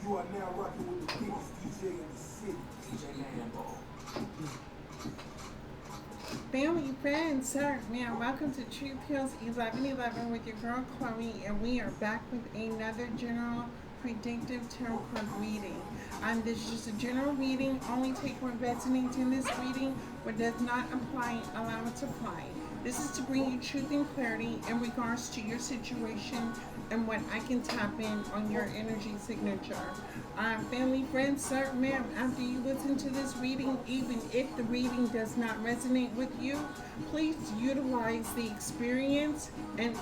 You are now rocking with the biggest DJ in the city, DJ Lambo. Family, friends, sir, man, welcome to Truth Hills 1111 with your girl Chloe, and we are back with another general predictive tarot card reading. This is just a general reading. Only take what resonates in this reading. What does not apply, allow it to apply. This is to bring you truth and clarity in regards to your situation and what I can tap in on your energy signature. Family, friends, sir, ma'am, after you listen to this reading, even if the reading does not resonate with you, please utilize the experience and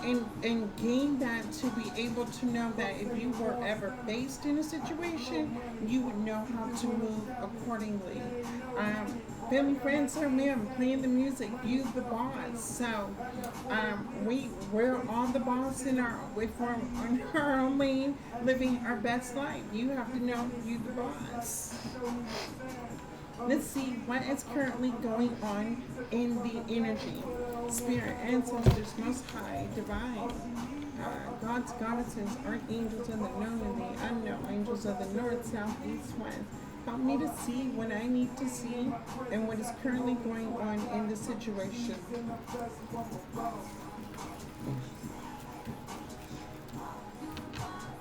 gain that to be able to know that if you were ever faced in a situation, you would know how to move accordingly. Family, friends, sir, ma'am, playing the music, you the boss. So we're all the boss in our if we're on our own lane, living our best life. You have to know you the boss. Let's see what is currently going on in the energy. Spirit, ancestors, most high, divine, gods, goddesses, archangels of the known and the unknown, angels of the north, south, east, west. Help me to see what I need to see and what is currently going on in the situation.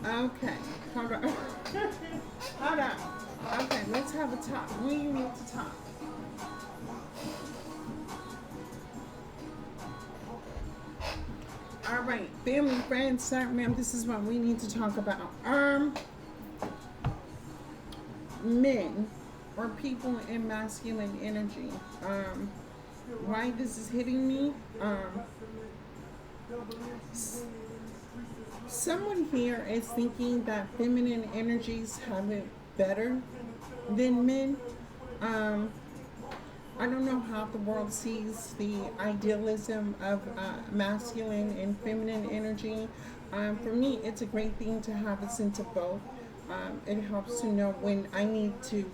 Okay, hold on. Hold on. Okay, let's have a talk. What do you need to talk? All right, family, friends, sir, ma'am, this is what we need to talk about. Men or people in masculine energy. Why this is hitting me? Someone here is thinking that feminine energies have it better than men. I don't know how the world sees the idealism of masculine and feminine energy. For me, it's a great thing to have a sense of both. It helps to know when I need to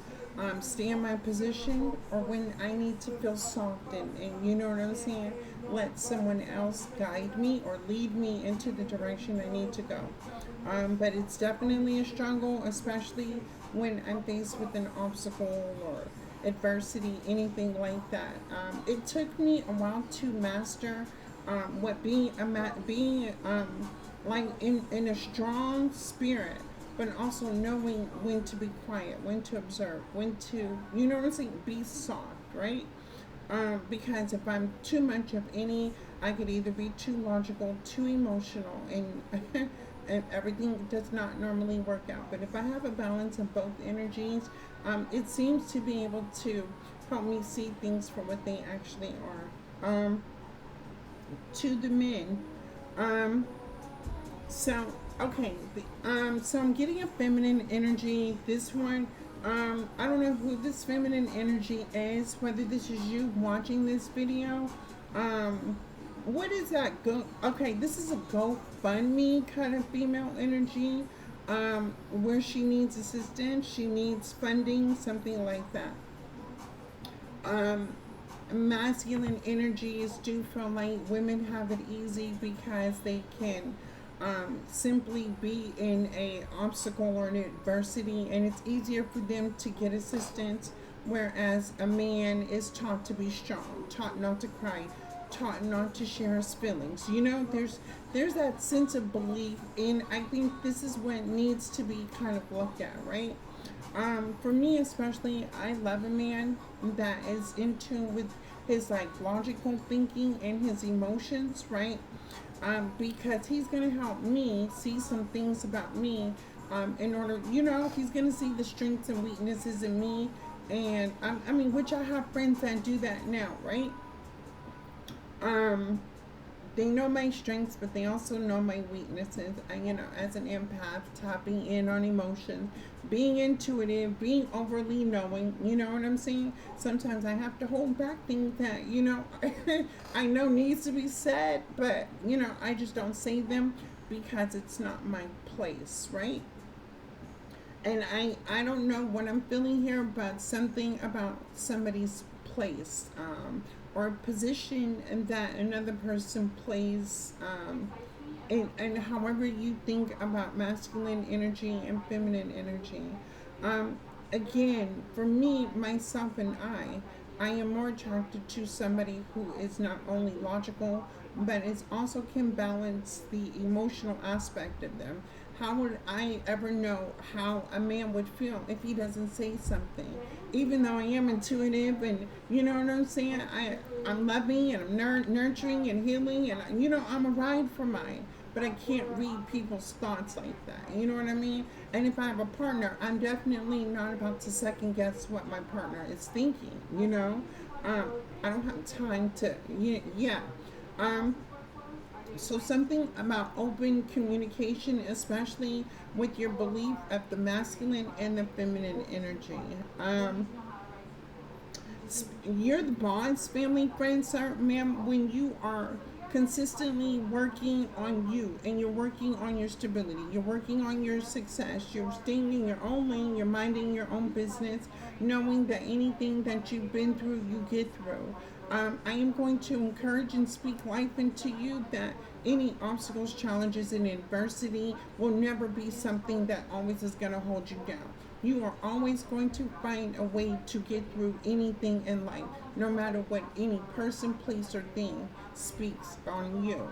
stay in my position or when I need to feel soft and you know what I'm saying? Let someone else guide me or lead me into the direction I need to go. But it's definitely a struggle, especially when I'm faced with an obstacle or adversity, anything like that. It took me a while to master what being like in a strong spirit, but also knowing when to be quiet, when to observe, when to, you know what I'm saying, be soft, right? Because if I'm too much of any, I could either be too logical, too emotional, and and everything does not normally work out. But if I have a balance of both energies, it seems to be able to help me see things for what they actually are. To the men, so okay, so I'm getting a feminine energy. This one, I don't know who this feminine energy is. Whether this is you watching this video, what is that? Okay, this is a GoFundMe kind of female energy, where she needs assistance, she needs funding, something like that. Masculine energies do feel like women have it easy because they can simply be in a obstacle or an adversity, and it's easier for them to get assistance, whereas a man is taught to be strong, taught not to cry, taught not to share his feelings. You know, there's that sense of belief, and I think this is what needs to be kind of looked at, right? For me especially, I love a man that is in tune with his like logical thinking and his emotions, right? Because he's going to help me see some things about me, in order, you know, he's going to see the strengths and weaknesses in me, and I mean, which I have friends that do that now, right? They know my strengths, but they also know my weaknesses. You know, as an empath, tapping in on emotions, being intuitive, being overly knowing, you know what I'm saying? Sometimes I have to hold back things that, you know, I know needs to be said, but, you know, I just don't say them because it's not my place, right? And I don't know what I'm feeling here, but something about somebody's place, or position that another person plays, and however you think about masculine energy and feminine energy. Um, Again, for me, myself, and I am more attracted to somebody who is not only logical, but is also can balance the emotional aspect of them. How would I ever know how a man would feel if he doesn't say something? Even though I am intuitive, and you know what I'm saying, I'm loving and I'm nurturing and healing, and I'm a ride for mine. But I can't read people's thoughts like that. You know what I mean? And if I have a partner, I'm definitely not about to second guess what my partner is thinking. Um, I don't have time to. Yeah. Um, so something about open communication, especially with your belief of the masculine and the feminine energy. You're the boss, family, friends, sir, ma'am, when you are consistently working on you and you're working on your stability, you're working on your success, you're staying in your own lane, you're minding your own business, knowing that anything that you've been through, you get through. I am going to encourage and speak life into you that any obstacles, challenges, and adversity will never be something that always is going to hold you down. You are always going to find a way to get through anything in life, no matter what any person, place, or thing speaks on you.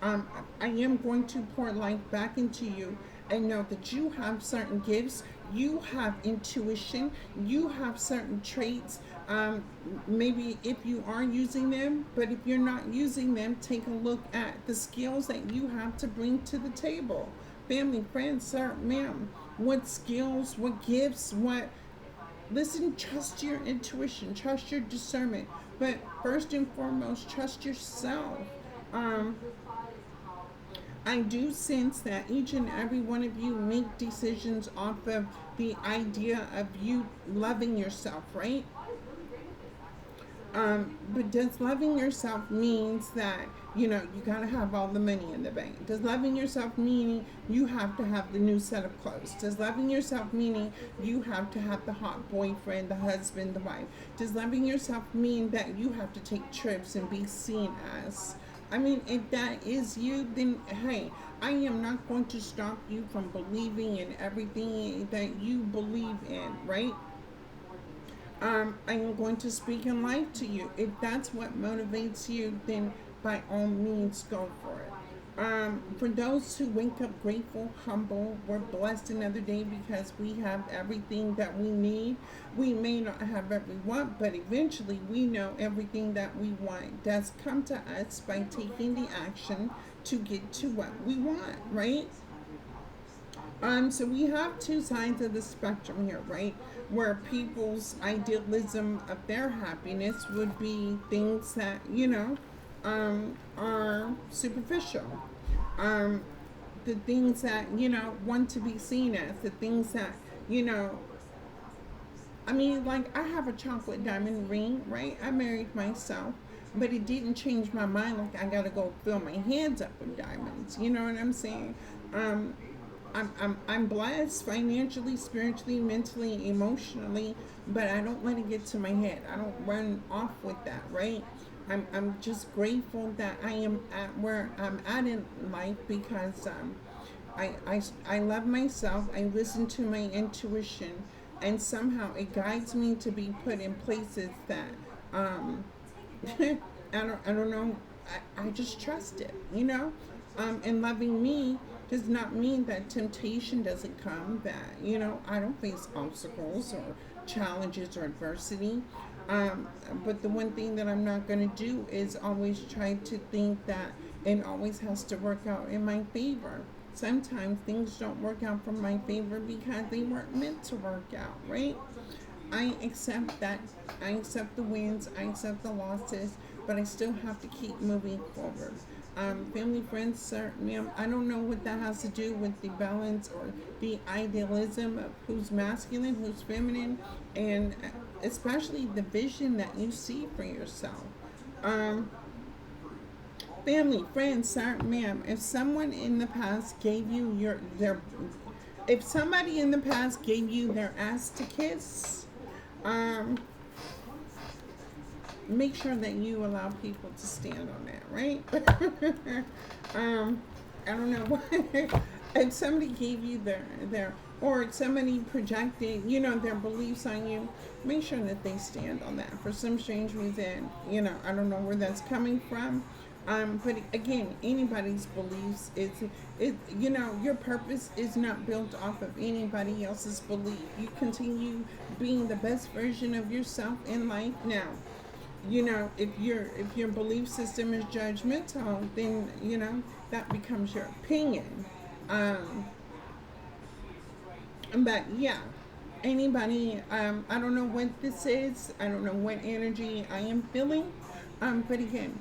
Um, I am going to pour life back into you and know that you have certain gifts, you have intuition, you have certain traits. Maybe if you are using them, but if you're not using them, take a look at the skills that you have to bring to the table. Family, friends, sir, ma'am, what skills, what gifts, what. Listen, trust your intuition, trust your discernment, but first and foremost, trust yourself. Um, I do sense that each and every one of you make decisions off of the idea of you loving yourself, right? But does loving yourself means that you gotta have all the money in the bank? Does loving yourself meaning you have to have the new set of clothes? Does loving yourself meaning you have to have the hot boyfriend, the husband, the wife? Does loving yourself mean that you have to take trips and be seen as? I mean, if that is you, then hey, I am not going to stop you from believing in everything that you believe in, right? I am going to speak in life to you. If that's what motivates you, then by all means go for it. For those who wake up grateful, humble, we're blessed another day because we have everything that we need. We may not have every want, but eventually we know everything that we want does come to us by taking the action to get to what we want, right? So we have two sides of the spectrum here, right? Where people's idealism of their happiness would be things that, are superficial. Um, the things that, want to be seen as, the things that, you know, I mean, like, I have a chocolate diamond ring, right? I married myself, but it didn't change my mind. Like, I gotta go fill my hands up with diamonds. You know what I'm saying? Um, I'm blessed financially, spiritually, mentally, emotionally, but I don't let it get to my head. I don't run off with that, right? I'm just grateful that I am at where I'm at in life because I love myself. I listen to my intuition, and somehow it guides me to be put in places that um, I don't know. I just trust it, and loving me does not mean that temptation doesn't come, that, I don't face obstacles or challenges or adversity. Um, but the one thing that I'm not going to do is always try to think that it always has to work out in my favor. Sometimes things don't work out for my favor because they weren't meant to work out, right? I accept that. I accept the wins. I accept the losses, but I still have to keep moving forward. Family, friends, sir, ma'am, I don't know what that has to do with the balance or the idealism of who's masculine, who's feminine, and especially the vision that you see for yourself. Um, Family, friends, sir, ma'am, if someone in the past gave you if somebody in the past gave you their ass to kiss, um, make sure that you allow people to stand on that, right? um, I don't know what. And somebody gave you their or somebody projected, their beliefs on you, make sure that they stand on that. For some strange reason, I don't know where that's coming from. But again, anybody's beliefs is it. Your purpose is not built off of anybody else's belief. You continue being the best version of yourself in life now. If your belief system is judgmental, then that becomes your opinion. um but yeah, anybody, I don't know what this is, I don't know what energy I am feeling, but again,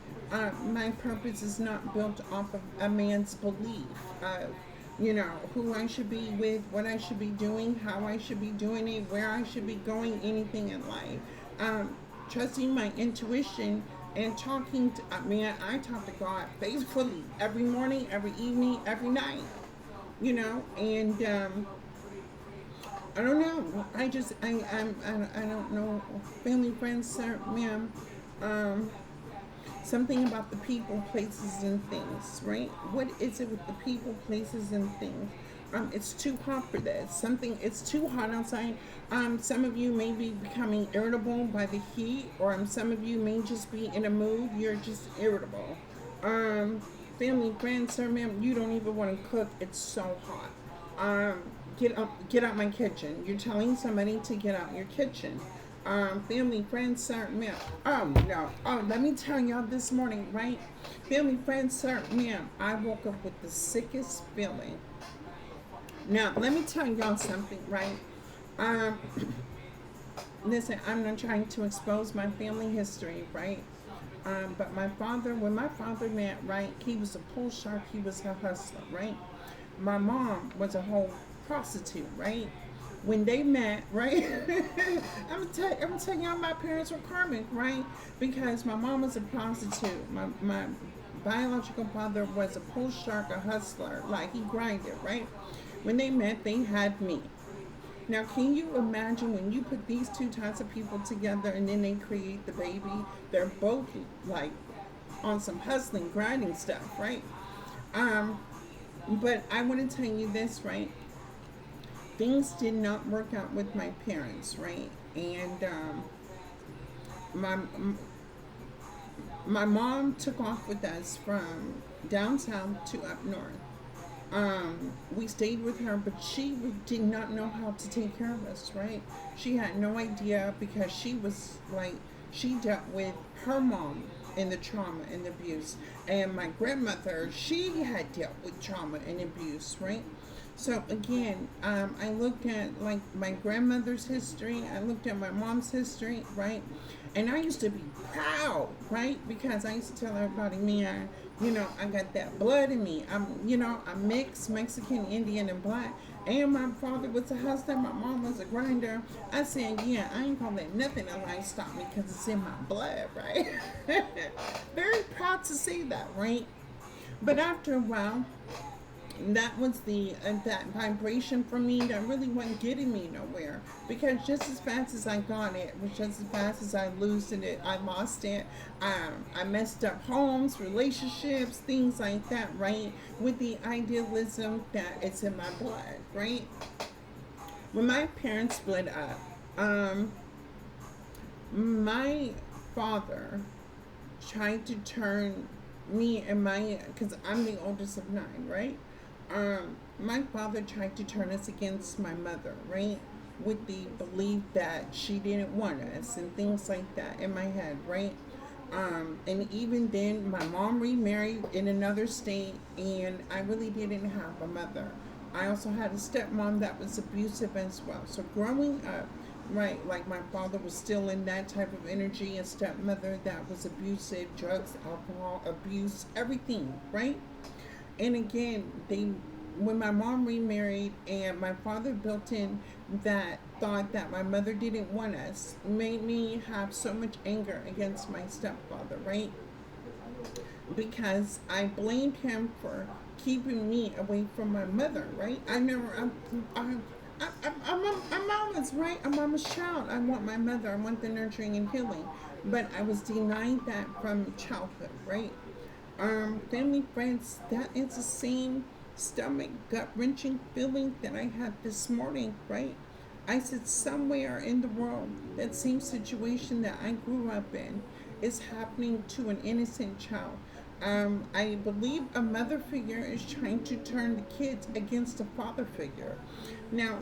my purpose is not built off of a man's belief of who I should be with, what I should be doing, how I should be doing it, where I should be going, anything in life. Trusting my intuition and talking to, I talk to God faithfully every morning, every evening, every night, and I don't know. I don't know. Family, friends, sir, ma'am. Um, Something about the people, places, and things, right? What is it with the people, places, and things? It's too hot for this. It's too hot outside. Some of you may be becoming irritable by the heat, or some of you may just be in a mood. You're just irritable. Um, Family, friends, sir, ma'am, you don't even want to cook. It's so hot. Um, get out my kitchen. You're telling somebody to get out your kitchen. Family, friends, sir, ma'am. Oh no. Oh, let me tell y'all this morning, right? Family, friends, sir, ma'am. I woke up with the sickest feeling. Now, let me tell y'all something, right? Um, Listen, I'm not trying to expose my family history, right? But when my father met, right, he was a pool shark, he was a hustler, right? My mom was a whole prostitute, right? When they met, right? I'm gonna tell y'all my parents were karmic, right? Because my mom was a prostitute. My biological father was a pool shark, a hustler, like he grinded, right? When they met, they had me. Now, can you imagine when you put these two types of people together and then they create the baby? They're both like on some hustling, grinding stuff, right? Um, but I want to tell you this, right? Things did not work out with my parents, right? And my my mom took off with us from down south to up north. We stayed with her, but she did not know how to take care of us, right? She had no idea because she was like, she dealt with her mom and the trauma and the abuse. And my grandmother, she had dealt with trauma and abuse, right? So again, I looked at like my grandmother's history. I looked at my mom's history, right? And I used to be proud, right? Because I used to tell everybody, man, I got that blood in me. I'm mixed Mexican, Indian, and black. And my father was a hustler. My mom was a grinder. I said, yeah, I ain't gonna let nothing in life stop me because it's in my blood, right? Very proud to say that, right? But after a while, that was that vibration for me that really wasn't getting me nowhere, because just as fast as I got it was just as fast as I losing it, I lost it. I messed up homes, relationships, things like that, right? With the idealism that it's in my blood, right? When my parents split up, my father tried to turn me and my, because I'm the oldest of nine, right? My father tried to turn us against my mother, right? With the belief that she didn't want us and things like that in my head, right? And even then, my mom remarried in another state, and I really didn't have a mother. I also had a stepmom that was abusive as well. So growing up, right, like my father was still in that type of energy, a stepmother that was abusive, drugs, alcohol, abuse, everything, right? And again, when my mom remarried and my father built in that thought that my mother didn't want us, made me have so much anger against my stepfather, right? Because I blamed him for keeping me away from my mother, right? I'm mama's, right? I'm mama's child. I want my mother. I want the nurturing and healing. But I was denied that from childhood, right? Family, friends, that is the same stomach gut wrenching feeling that I had this morning, right? I said somewhere in the world, that same situation that I grew up in is happening to an innocent child. I believe a mother figure is trying to turn the kids against a father figure. Now,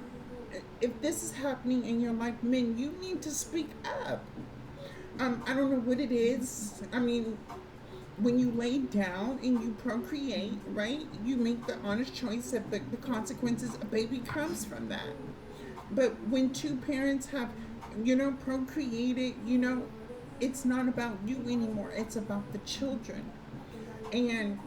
if this is happening in your life, men, you need to speak up. I don't know what it is. I mean, when you lay down and you procreate, right? You make the honest choice that the consequences, a baby comes from that. But when two parents have, procreated, it's not about you anymore. It's about the children. And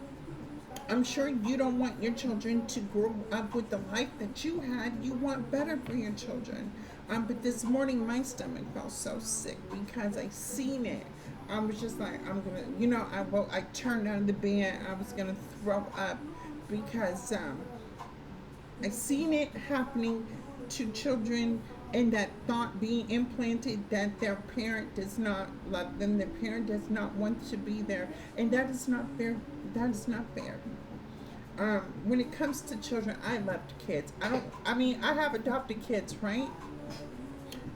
I'm sure you don't want your children to grow up with the life that you had. You want better for your children. But this morning my stomach felt so sick because I seen it. I was just like, I'm gonna, I turned out of the bed. I was gonna throw up because I seen it happening to children, and that thought being implanted that their parent does not love them, their parent does not want to be there, and that is not fair. That is not fair. When it comes to children, I loved kids. I have adopted kids, right?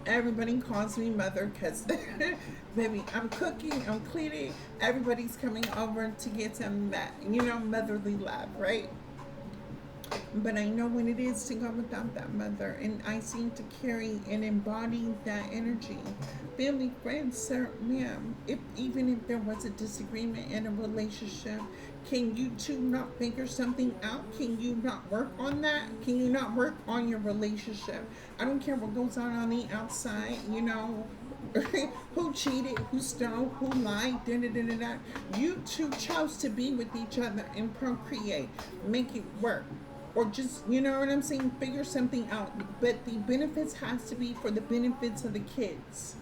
Everybody calls me mother because, baby, I'm cooking, I'm cleaning. Everybody's coming over to get some that, motherly love, right? But I know when it is to go without that mother, and I seem to carry and embody that energy. Family, friends, sir, ma'am, even if there was a disagreement in a relationship, can you two not figure something out? Can you not work on that? Can you not work on your relationship? I don't care what goes on the outside, who cheated, who stole, who lied, da da da da da. You two chose to be with each other and procreate. Make it work. Or just, you know what I'm saying, figure something out. But the benefits has to be for the benefits of the kids.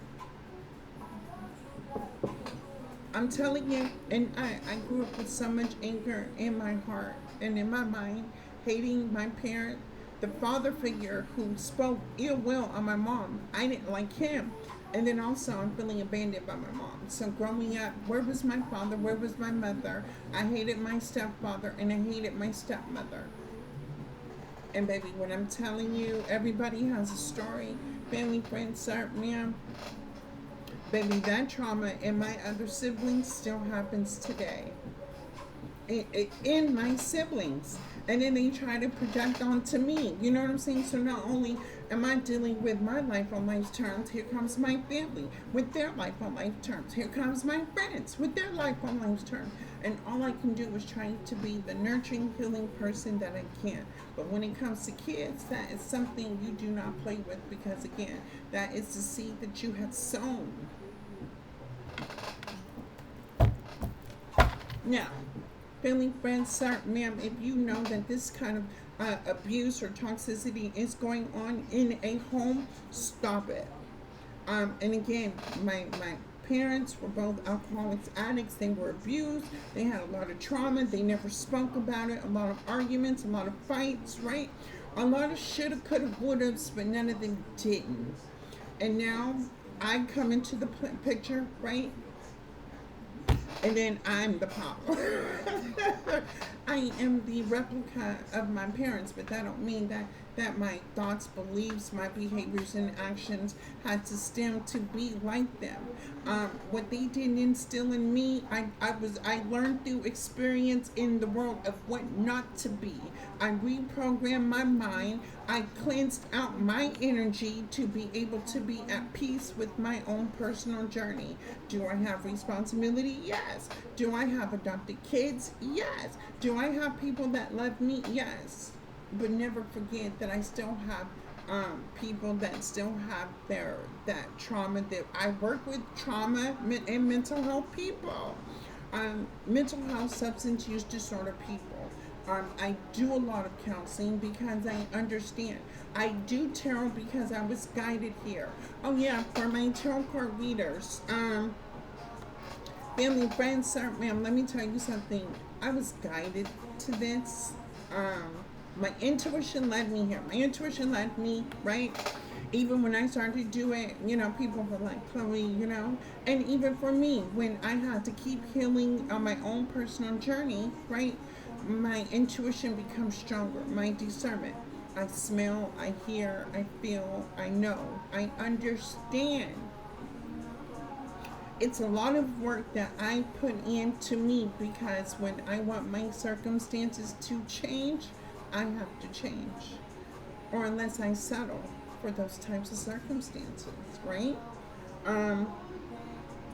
I'm telling you, and I grew up with so much anger in my heart and in my mind, hating my parent, the father figure who spoke ill will on my mom. I didn't like him. And then also, I'm feeling abandoned by my mom. So growing up, where was my father? Where was my mother? I hated my stepfather and I hated my stepmother. And baby, when I'm telling you, everybody has a story. Family, friends, sir, ma'am. Baby, that trauma in my other siblings still happens today. In my siblings. And then they try to project onto me. You know what I'm saying? So not only am I dealing with my life on life's terms, here comes my family with their life on life terms. Here comes my friends with their life on life's terms. And all I can do is try to be the nurturing, healing person that I can. But when it comes to kids, that is something you do not play with because, again, that is the seed that you have sown. Now, family, friends, sir, ma'am, if you know that this kind of abuse or toxicity is going on in a home, stop it. And again, my parents were both alcoholics, addicts. They were abused. They had a lot of trauma. They never spoke about it. A lot of arguments, a lot of fights, right? A lot of shoulda, coulda, wouldas, but none of them didn't. And now I come into the picture, right? And then I'm the problem. I am the replica of my parents, but that don't mean that my thoughts, beliefs, my behaviors, and actions had to stem to be like them. What they didn't instill in me, I learned through experience in the world of what not to be. I reprogrammed my mind. I cleansed out my energy to be able to be at peace with my own personal journey. Do I have responsibility? Yes. Do I have adopted kids? Yes. Do I have people that love me? Yes. But never forget that I still have people that still have that trauma. That I work with trauma and mental health people, mental health, substance use disorder people. I do a lot of counseling because I understand. I do tarot because I was guided here. Oh yeah, for my tarot card readers, family, friends, sir, ma'am, let me tell you something. I was guided to this. My intuition led me here. My intuition led me, right? Even when I started to do it, people were like, Chloe, and even for me, when I had to keep healing on my own personal journey, right? My intuition becomes stronger, my discernment. I smell, I hear, I feel, I know, I understand. It's a lot of work that I put into me because when I want my circumstances to change, I have to change. Or unless I settle for those types of circumstances, right? Um,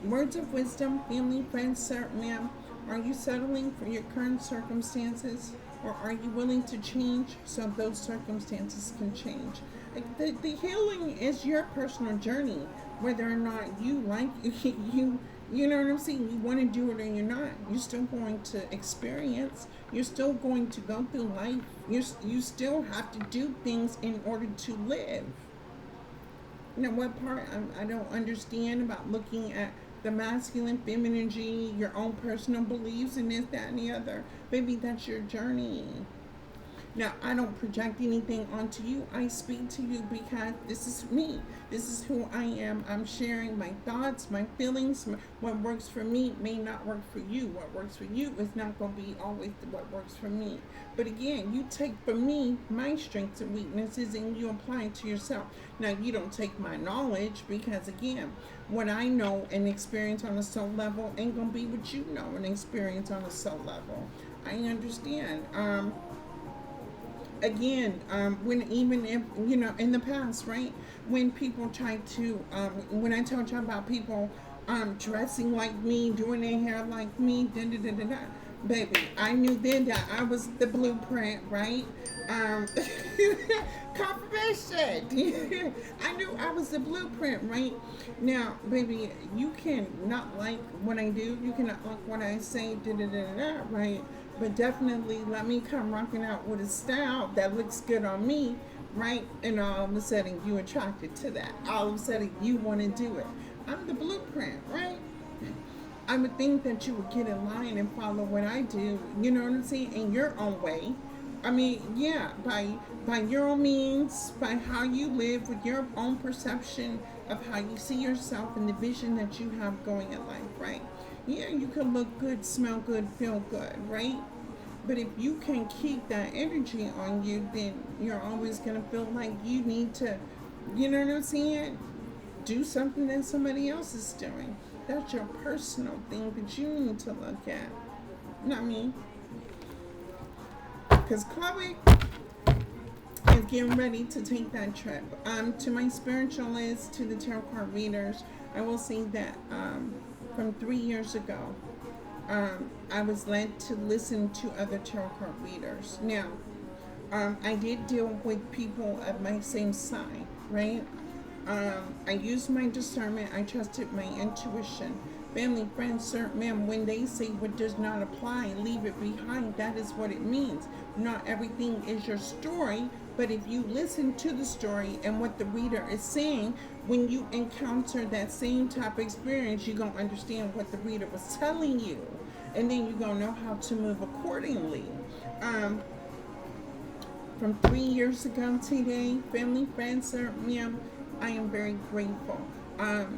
Words of wisdom, family, friends, sir, ma'am. Are you settling for your current circumstances, or are you willing to change so those circumstances can change? Like, the healing is your personal journey, whether or not you like you know what I'm saying. You want to do it or you're not. You're still going to experience. You're still going to go through life. You still have to do things in order to live. What part I don't understand about looking at the masculine, feminine energy, your own personal beliefs, and this, that, and the other. Baby, that's your journey. Now, I don't project anything onto you. I speak to you because this is me. This is who I am. I'm sharing my thoughts, my feelings. What works for me may not work for you. What works for you is not going to be always what works for me. But again, you take from me my strengths and weaknesses and you apply it to yourself. Now, you don't take my knowledge because, again, what I know and experience on a soul level ain't going to be what you know and experience on a soul level. I understand. Again, when even if in the past, right, when people try to when I told you about people dressing like me, doing their hair like me, da da da da da, baby, I knew then that I was the blueprint, right? um Confirmation. I knew I was the blueprint, right? Now, baby, you can not like what I do, you cannot like what I say, da da da da, right? But definitely let me come rocking out with a style that looks good on me, right? And all of a sudden you attracted to that. All of a sudden you want to do it. I'm the blueprint, right? I would think that you would get in line and follow what I do, you know what I'm saying, in your own way. I mean, yeah, by your own means, by how you live with your own perception of how you see yourself and the vision that you have going in life, right? Yeah, you can look good, smell good, feel good, right? But if you can keep that energy on you, then you're always gonna feel like you need to, you know what I'm saying? Do something that somebody else is doing. That's your personal thing that you need to look at. Not me. Because Chloe is getting ready to take that trip. To my spiritualists, to the tarot card readers, I will say that from 3 years ago, I was led to listen to other tarot card readers. Now, I did deal with people of my same sign, right? I used my discernment. I trusted my intuition. Family, friends, sir, ma'am, when they say what does not apply, leave it behind. That is what it means. Not everything is your story, but if you listen to the story and what the reader is saying, when you encounter that same type of experience, you're going to understand what the reader was telling you. And then you're going to know how to move accordingly. Um, from 3 years ago today, family, friends, sir, ma'am, I am very grateful.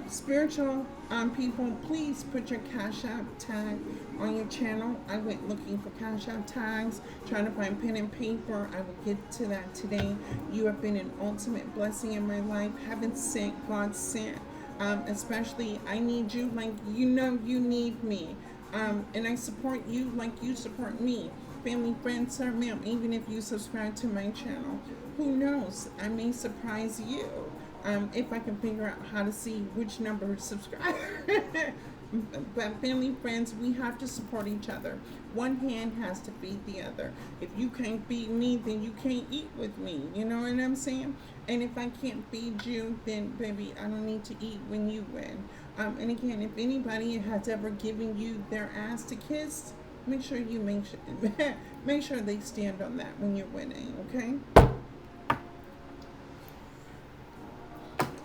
Spiritual people, please put your Cash App tag on your channel. I went looking for Cash App tags, trying to find pen and paper. I will get to that today. You have been an ultimate blessing in my life. Heaven sent, God sent. Especially, I need you like you need me. And I support you like you support me. Family, friends, sir, ma'am, even if you subscribe to my channel, who knows? I may surprise you. If I can figure out how to see which number to subscribe. But family, friends, we have to support each other. One hand has to feed the other. If you can't feed me, then you can't eat with me. You know what I'm saying? And if I can't feed you, then baby, I don't need to eat when you win. And again, if anybody has ever given you their ass to kiss, make sure you make sure they stand on that when you're winning. Okay.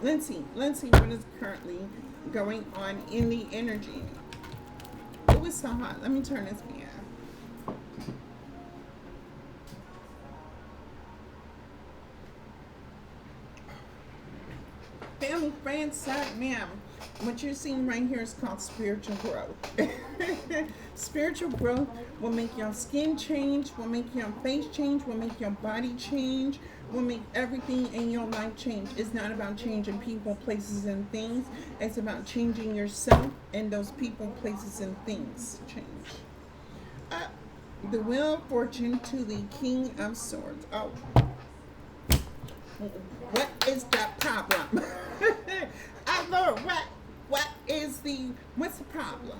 Let's see what is currently going on in the energy. It was so hot. Let me turn this fan. friends, sir, ma'am, what you're seeing right here is called spiritual growth. Spiritual growth will make your skin change, will make your face change, will make your body change, will make everything in your life change. It's not about changing people, places, and things. It's about changing yourself, and those people, places, and things change. Uh, the Wheel of Fortune to the King of Swords. Oh, what is the problem? Lord, what's the problem?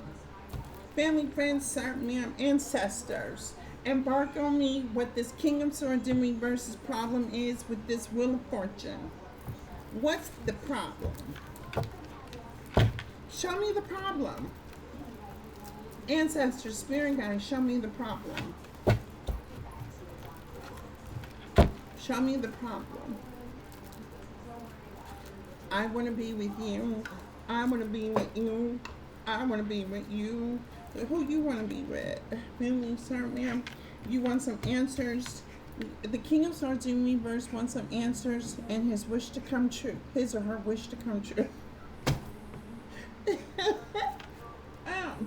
Family, friends, sir, ma'am, ancestors. Embark on me what this King of Swords in reverse's problem is with this Wheel of Fortune. What's the problem? Show me the problem. Ancestors, spirit guides, show me the problem. Show me the problem. I want to be with you. I want to be with you. I want to be with you. Who you want to be with? Family, sir, ma'am. You want some answers? The King of Swords in reverse wants some answers and his wish to come true. His or her wish to come true.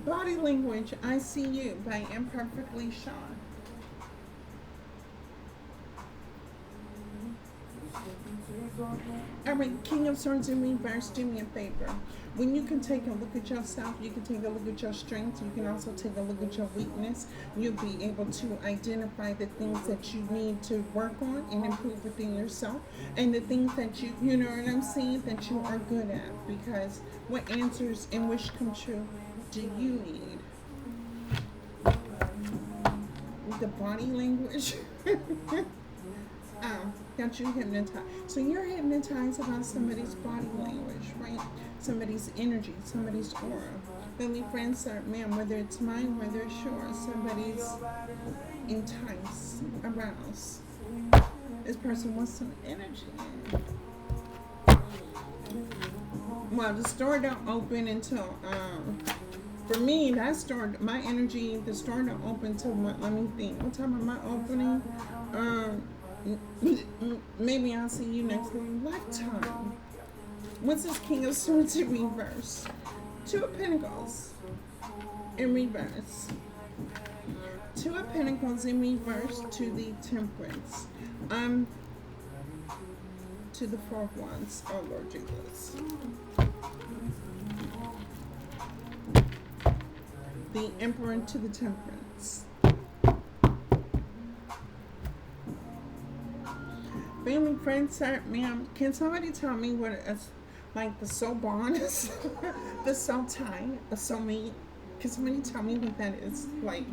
Body language, I see you by Imperfectly Sean. Alright, King of Swords in reverse, do me a favor. When you can take a look at yourself, you can take a look at your strengths, you can also take a look at your weakness. You'll be able to identify the things that you need to work on and improve within yourself, and the things that you know what I'm saying, that you are good at. Because what answers and wish come true do you need? The body language. Got you hypnotized. So you're hypnotized about somebody's body language, right? Somebody's energy, somebody's aura. Family, friends, sir, ma'am, whether it's mine, whether it's yours, somebody's enticed, aroused. This person wants some energy. Well, the store don't open until, for me, that store, my energy, the store don't open until, let me think, what time am I opening? Maybe I'll see you next lifetime. What's this King of Swords in reverse? Two of Pentacles in reverse. Two of Pentacles in reverse to the Temperance. To the Four of Wands. Oh Lord Jesus. The Emperor to the Temperance. Family, friends, sir, ma'am, can somebody tell me what it's like the soul bond is? The soul tie, the soul mate? Can somebody tell me what that is? Like,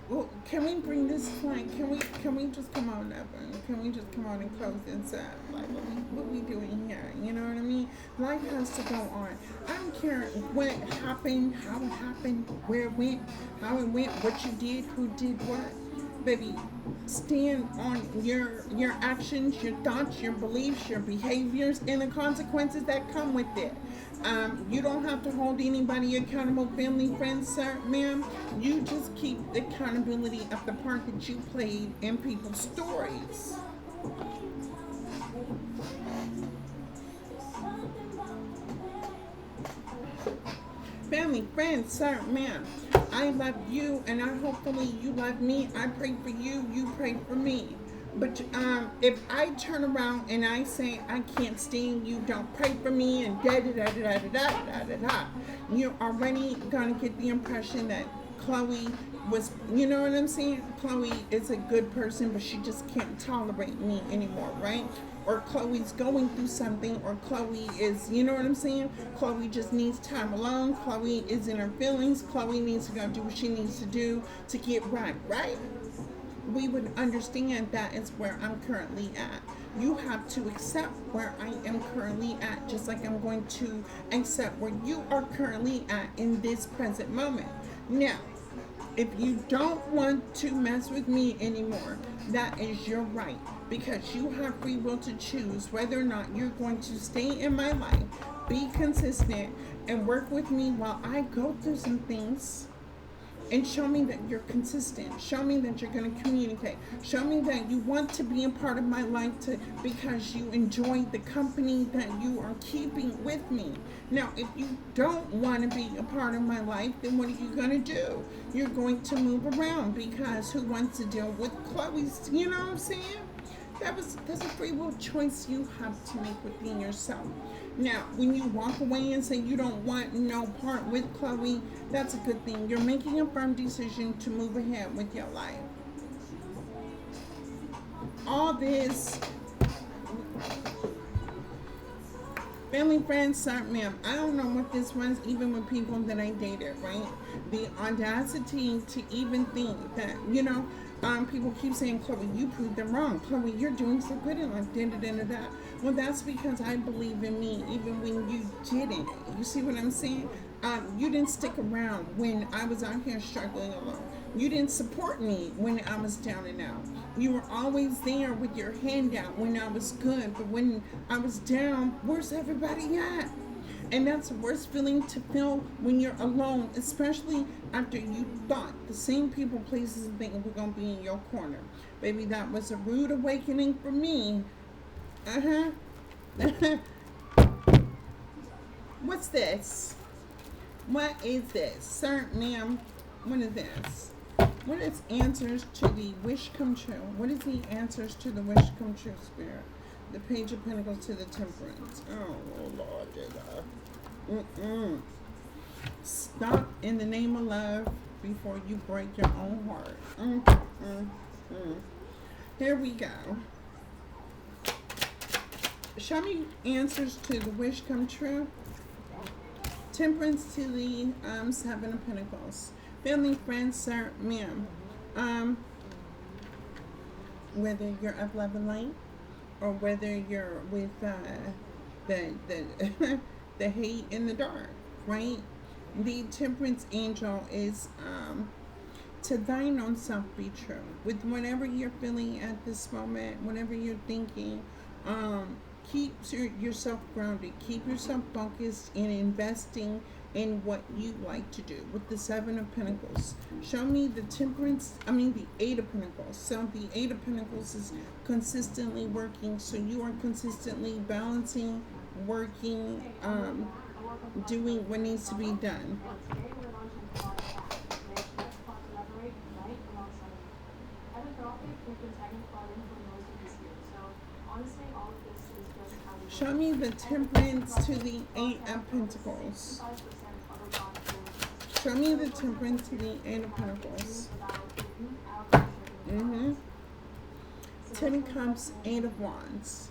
well, can we bring this, like, can we just come on up and can we just come on and close this up? Like, what we doing here? You know what I mean? Life has to go on. I don't care what happened, how it happened, where it went, how it went, what you did, who did what. Baby, stand on your actions, your thoughts, your beliefs, your behaviors, and the consequences that come with it. You don't have to hold anybody accountable, family, friends, sir, ma'am. You just keep the accountability of the part that you played in people's stories. Family, friends, sir, ma'am, I love you, and I hopefully you love me. I pray for you, you pray for me. But if I turn around and I say I can't stand you, don't pray for me, and da da da da da da da da da, you're already gonna get the impression that Chloe was, you know what I'm saying? Chloe is a good person, but she just can't tolerate me anymore, right? Or Chloe's going through something, or Chloe is, you know what I'm saying? Chloe just needs time alone. Chloe is in her feelings. Chloe needs to go do what she needs to do to get right? We would understand that is where I'm currently at. You have to accept where I am currently at, just like I'm going to accept where you are currently at in this present moment. Now, if you don't want to mess with me anymore, that is your right, because you have free will to choose whether or not you're going to stay in my life, be consistent, and work with me while I go through some things, and show me that you're consistent. Show me that you're going to communicate. Show me that you want to be a part of my life because you enjoy the company that you are keeping with me. Now, if you don't want to be a part of my life, then what are you going to do? You're going to move around, because who wants to deal with Chloe's, you know what I'm saying? That's a free will choice you have to make within yourself. Now, when you walk away and say you don't want no part with Chloe, that's a good thing. You're making a firm decision to move ahead with your life. All this, family, friends, sorry, ma'am. I don't know what this was, even with people that I dated, right? The audacity to even think that, people keep saying, Chloe, you proved them wrong. Chloe, you're doing so good in life, da. Well, that's because I believe in me, even when you didn't. You see what I'm saying? You didn't stick around when I was out here struggling alone. You didn't support me when I was down and out. You were always there with your hand out when I was good, but when I was down, where's everybody at? And that's the worst feeling to feel when you're alone, especially after you thought the same people, places, and things were going to be in your corner. Baby, that was a rude awakening for me. What's this? What is this? Sir, ma'am, what is this? What is answers to the wish come true? What is the answers to the wish come true, Spirit? The Page of Pentacles to the Temperance. Oh, Lord, Stop in the name of love before you break your own heart. Here we go. Show me answers to the wish come true. Temperance to the Seven of Pentacles. Family, friends, sir, ma'am. Whether you're of love and light, or whether you're with the the hate in the dark, right? The Temperance angel is to thine own self be true. With whatever you're feeling at this moment, whatever you're thinking, keep yourself grounded. Keep yourself focused in investing in what you like to do. With the Seven of Pentacles, show me the the Eight of Pentacles. So the Eight of Pentacles is consistently working. So you are consistently balancing, working, doing what needs to be done. Show me the Temperance to the Eight of Pentacles. Show me the Temperance to the Eight of Pentacles. Ten of Cups, Eight of Wands.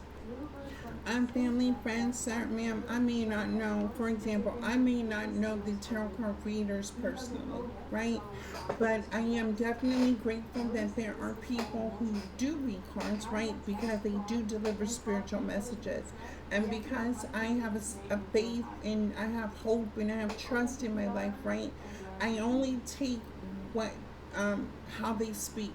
I'm family, friends, sir, ma'am. I may not know, for example, I may not know the tarot card readers personally, right? But I am definitely grateful that there are people who do read cards, right? Because they do deliver spiritual messages. And because I have a faith and I have hope and I have trust in my life, right? I only take what how they speak,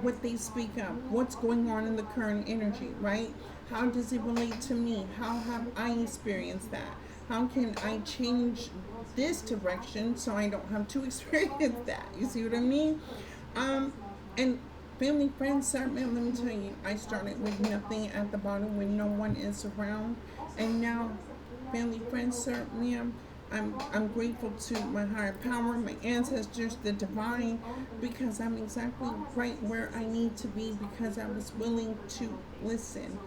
what they speak of, what's going on in the current energy, right? How does it relate to me? How have I experienced that? How can I change this direction so I don't have to experience that? You see what I mean? And family, friends, sir, man, let me tell you, I started with nothing at the bottom when no one is around. And now, family, friends, sir, ma'am, I'm grateful to my higher power, my ancestors, the divine, because I'm exactly right where I need to be because I was willing to listen.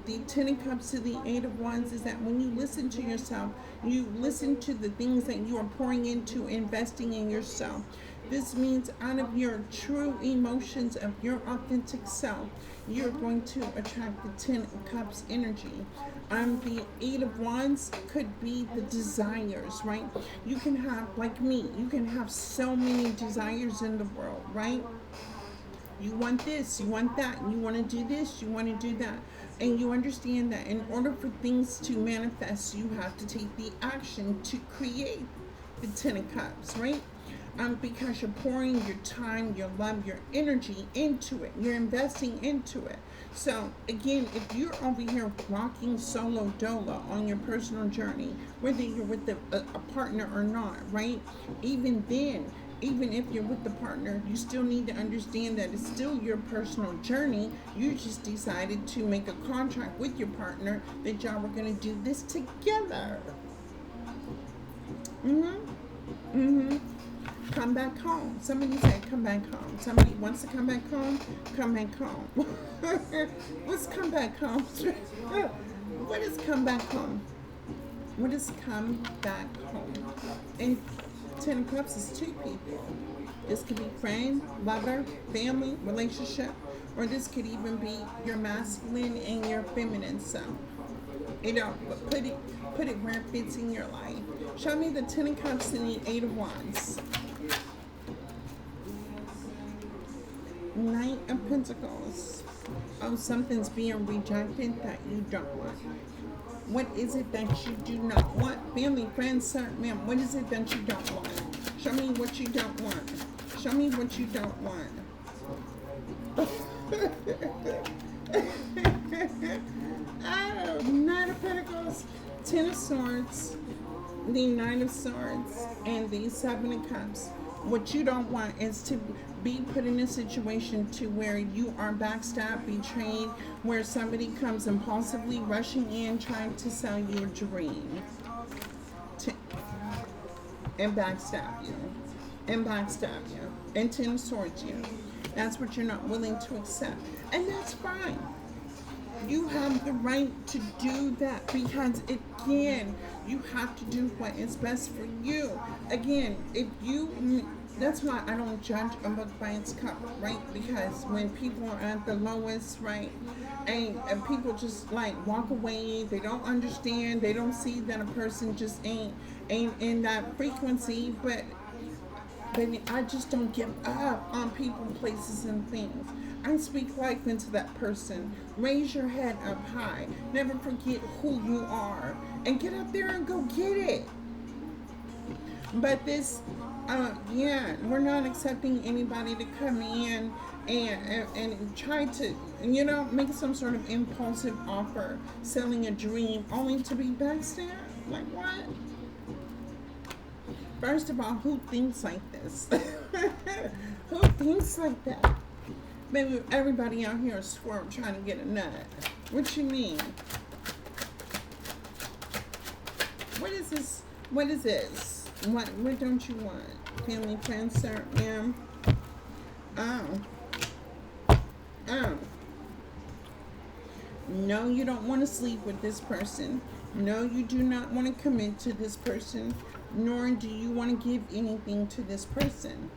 The Ten of Cups to the Eight of Wands is that when you listen to yourself, you listen to the things that you are pouring into investing in yourself. This means out of your true emotions of your authentic self, you're going to attract the Ten of Cups energy. The Eight of Wands could be the desires, right? You can have, like me, you can have so many desires in the world, right? You want this, you want that, you want to do this, you want to do that. And you understand that in order for things to manifest, you have to take the action to create the Ten of Cups, right? Because you're pouring your time, your love, your energy into it. You're investing into it. So again, if you're over here rocking solo dolo on your personal journey, whether you're with a partner or not, right? Even then, Even if you're with the partner, you still need to understand that it's still your personal journey. You just decided to make a contract with your partner that y'all were going to do this together. Mm-hmm. Mm-hmm. Come back home. Somebody said come back home. Somebody wants to come back home. Come back home. What's come back home? What is come back home? What is come back home? And Ten of Cups is two people. This could be friend, lover, family, relationship, or this could even be your masculine and your feminine self. You know, put it where it fits in your life. Show me the Ten of Cups and the Eight of Wands. Knight of Pentacles. Oh, something's being rejected that you don't want. What is it that you do not want? Family, friends, sir, ma'am, what is it that you don't want? Show me what you don't want. Show me what you don't want. Oh, Knight of Pentacles, Ten of Swords, the Nine of Swords, and the Seven of Cups. What you don't want is to be put in a situation to where you are backstabbed, betrayed, where somebody comes impulsively rushing in trying to sell you a dream and backstab you and Ten of Swords you. That's what you're not willing to accept, and that's fine. You have the right to do that because, again, you have to do what is best for you. Again, that's why I don't judge a book by its cover, right? Because when people are at the lowest, right, and people just like walk away, they don't understand, they don't see that a person just ain't in that frequency, but baby, I just don't give up on people, places, and things. I speak life into that person. Raise your head up high. Never forget who you are. And get up there and go get it. But this, we're not accepting anybody to come in and try to, make some sort of impulsive offer, selling a dream, only to be backstabbed. Like what? First of all, who thinks like this? Who thinks like that? Maybe everybody out here is swerve trying to get a nut. What you mean? What is this? What is this? What don't you want? Family, friends, sir, ma'am? Oh. No, you don't want to sleep with this person. No, you do not want to commit to this person. Nor do you want to give anything to this person.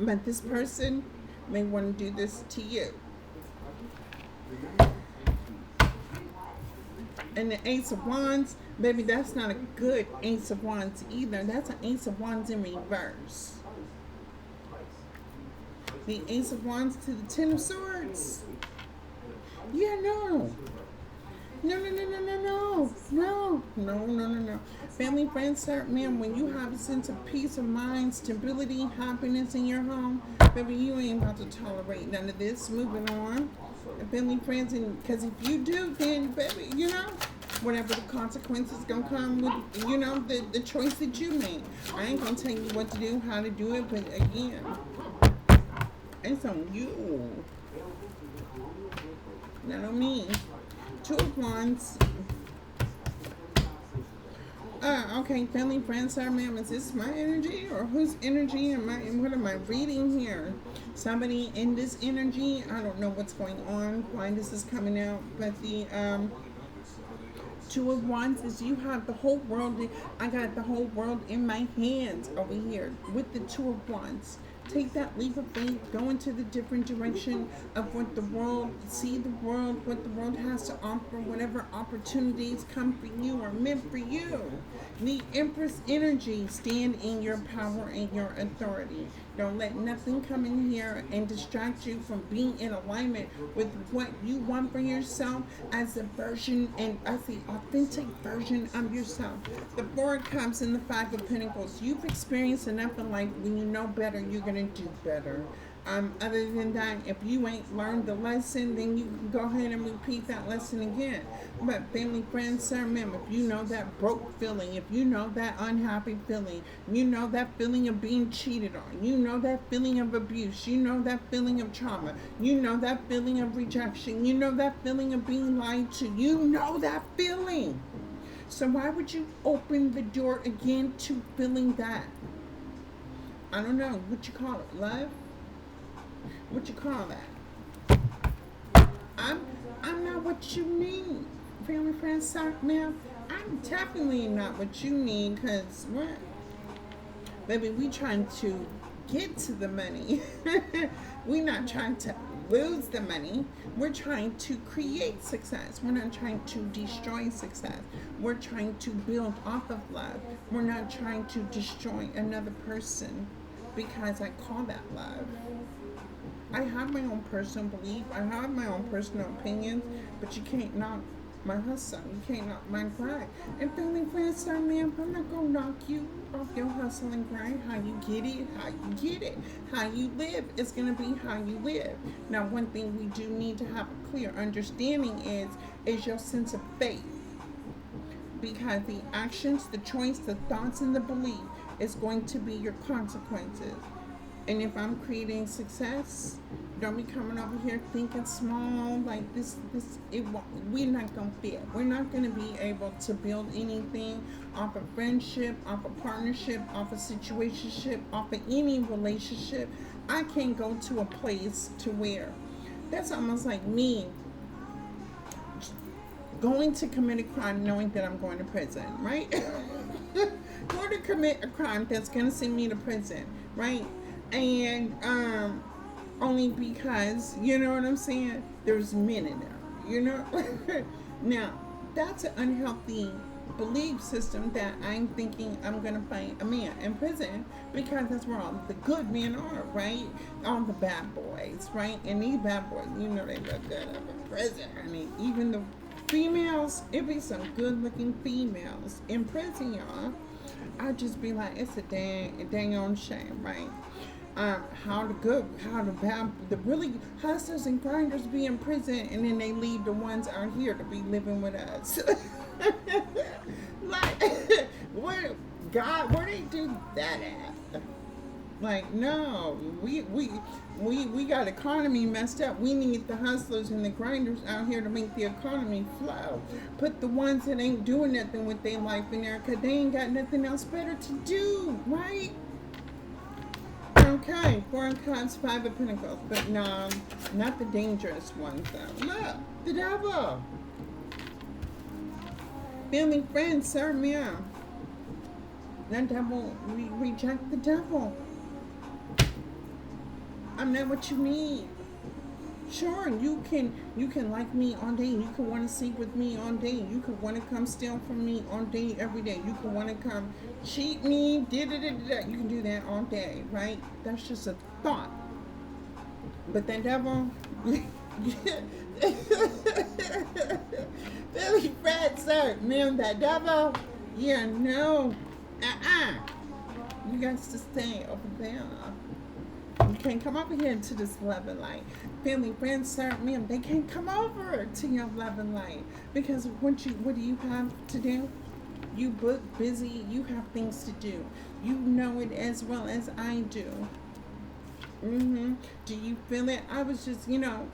But this person may want to do this to you. And the Ace of Wands, baby, that's not a good Ace of Wands either. That's an Ace of Wands in reverse. The Ace of Wands to the Ten of Swords. Yeah, no. No. Family, friends, sir, ma'am, when you have a sense of peace of mind, stability, happiness in your home, baby, you ain't about to tolerate none of this. Moving on. Family, friends, and because if you do, then, baby, whatever the consequences gonna come with, the choice that you make. I ain't gonna tell you what to do, how to do it, but again, it's on you. Not on me. Two of Wands. Okay, family, friends, sir, ma'am, is this my energy or whose energy what am I reading here? Somebody in this energy, I don't know what's going on, why this is coming out, but the Two of Wands is you have the whole world. I got the whole world in my hands over here with the Two of Wands. Take that leap of faith, go into the different direction of what the world, see the world, what the world has to offer, whatever opportunities come for you or meant for you. The Empress energy, stand in your power and your authority. Don't let nothing come in here and distract you from being in alignment with what you want for yourself as a version and as the authentic version of yourself. The Four of Cups and the Five of Pentacles. You've experienced enough in life when you know better, you're going to do better. Other than that, if you ain't learned the lesson, then you can go ahead and repeat that lesson again. But family, friends, sir, ma'am, if you know that broke feeling, if you know that unhappy feeling, you know that feeling of being cheated on, you know that feeling of abuse, you know that feeling of trauma, you know that feeling of rejection, you know that feeling of being lied to, you know that feeling. So why would you open the door again to feeling that? I don't know what you call it, love. What you call that? I'm I'm not what you need. Family, friends, sock now. I'm definitely not what you need, cause what? Baby, we trying to get to the money. We not trying to lose the money. We're trying to create success. We're not trying to destroy success. We're trying to build off of love. We're not trying to destroy another person because I call that love. I have my own personal belief. I have my own personal opinions, but you can't knock my hustle. You can't knock my grind. And family, friends, sir, ma'am, I'm not gonna knock you off your hustle and grind. How you get it, how you get it, how you live is gonna be how you live. Now, one thing we do need to have a clear understanding is your sense of faith, because the actions, the choice, the thoughts, and the belief is going to be your consequences. And if I'm creating success, don't be coming over here thinking small like this. We're not gonna fit. We're not gonna be able to build anything off of friendship, off of partnership, off of situationship, off of any relationship. I can't go to a place to where that's almost like me going to commit a crime knowing that I'm going to prison, right? Going to commit a crime that's going to send me to prison, right? And only because, you know what I'm saying, there's men in there, you know? Now, that's an unhealthy belief system that I'm thinking I'm gonna find a man in prison, because that's where all the good men are, right? All the bad boys, right? And these bad boys, you know, they look good up in prison. I mean, even the females, it be some good looking females in prison, y'all. I'd just be like, it's a dang on shame, right? How the bad, the really hustlers and grinders be in prison, and then they leave the ones out here to be living with us. Like, where God, where they do that at? Like, no, we got economy messed up. We need the hustlers and the grinders out here to make the economy flow. Put the ones that ain't doing nothing with their life in there, because they ain't got nothing else better to do, right? Okay, Four of Cups, Five of Pentacles, but no, not the dangerous ones though. Look, the devil. Family, friends, sir, ma'am. That devil, we reject the devil. I'm not what you need. Sure, you can like me all day. You can want to sleep with me all day. You can want to come steal from me all day, every day. You can want to come cheat me. Da da da da. You can do that all day, right? That's just a thought. But that devil, Billy Fred, sir, man, that devil. Yeah, no, you guys to stay over there. You can't come over here to this love and light. Family, friends, sir, ma'am, they can't come over to your love and light, because what do you have to do? You book busy. You have things to do. You know it as well as I do. Do you feel it? I was just,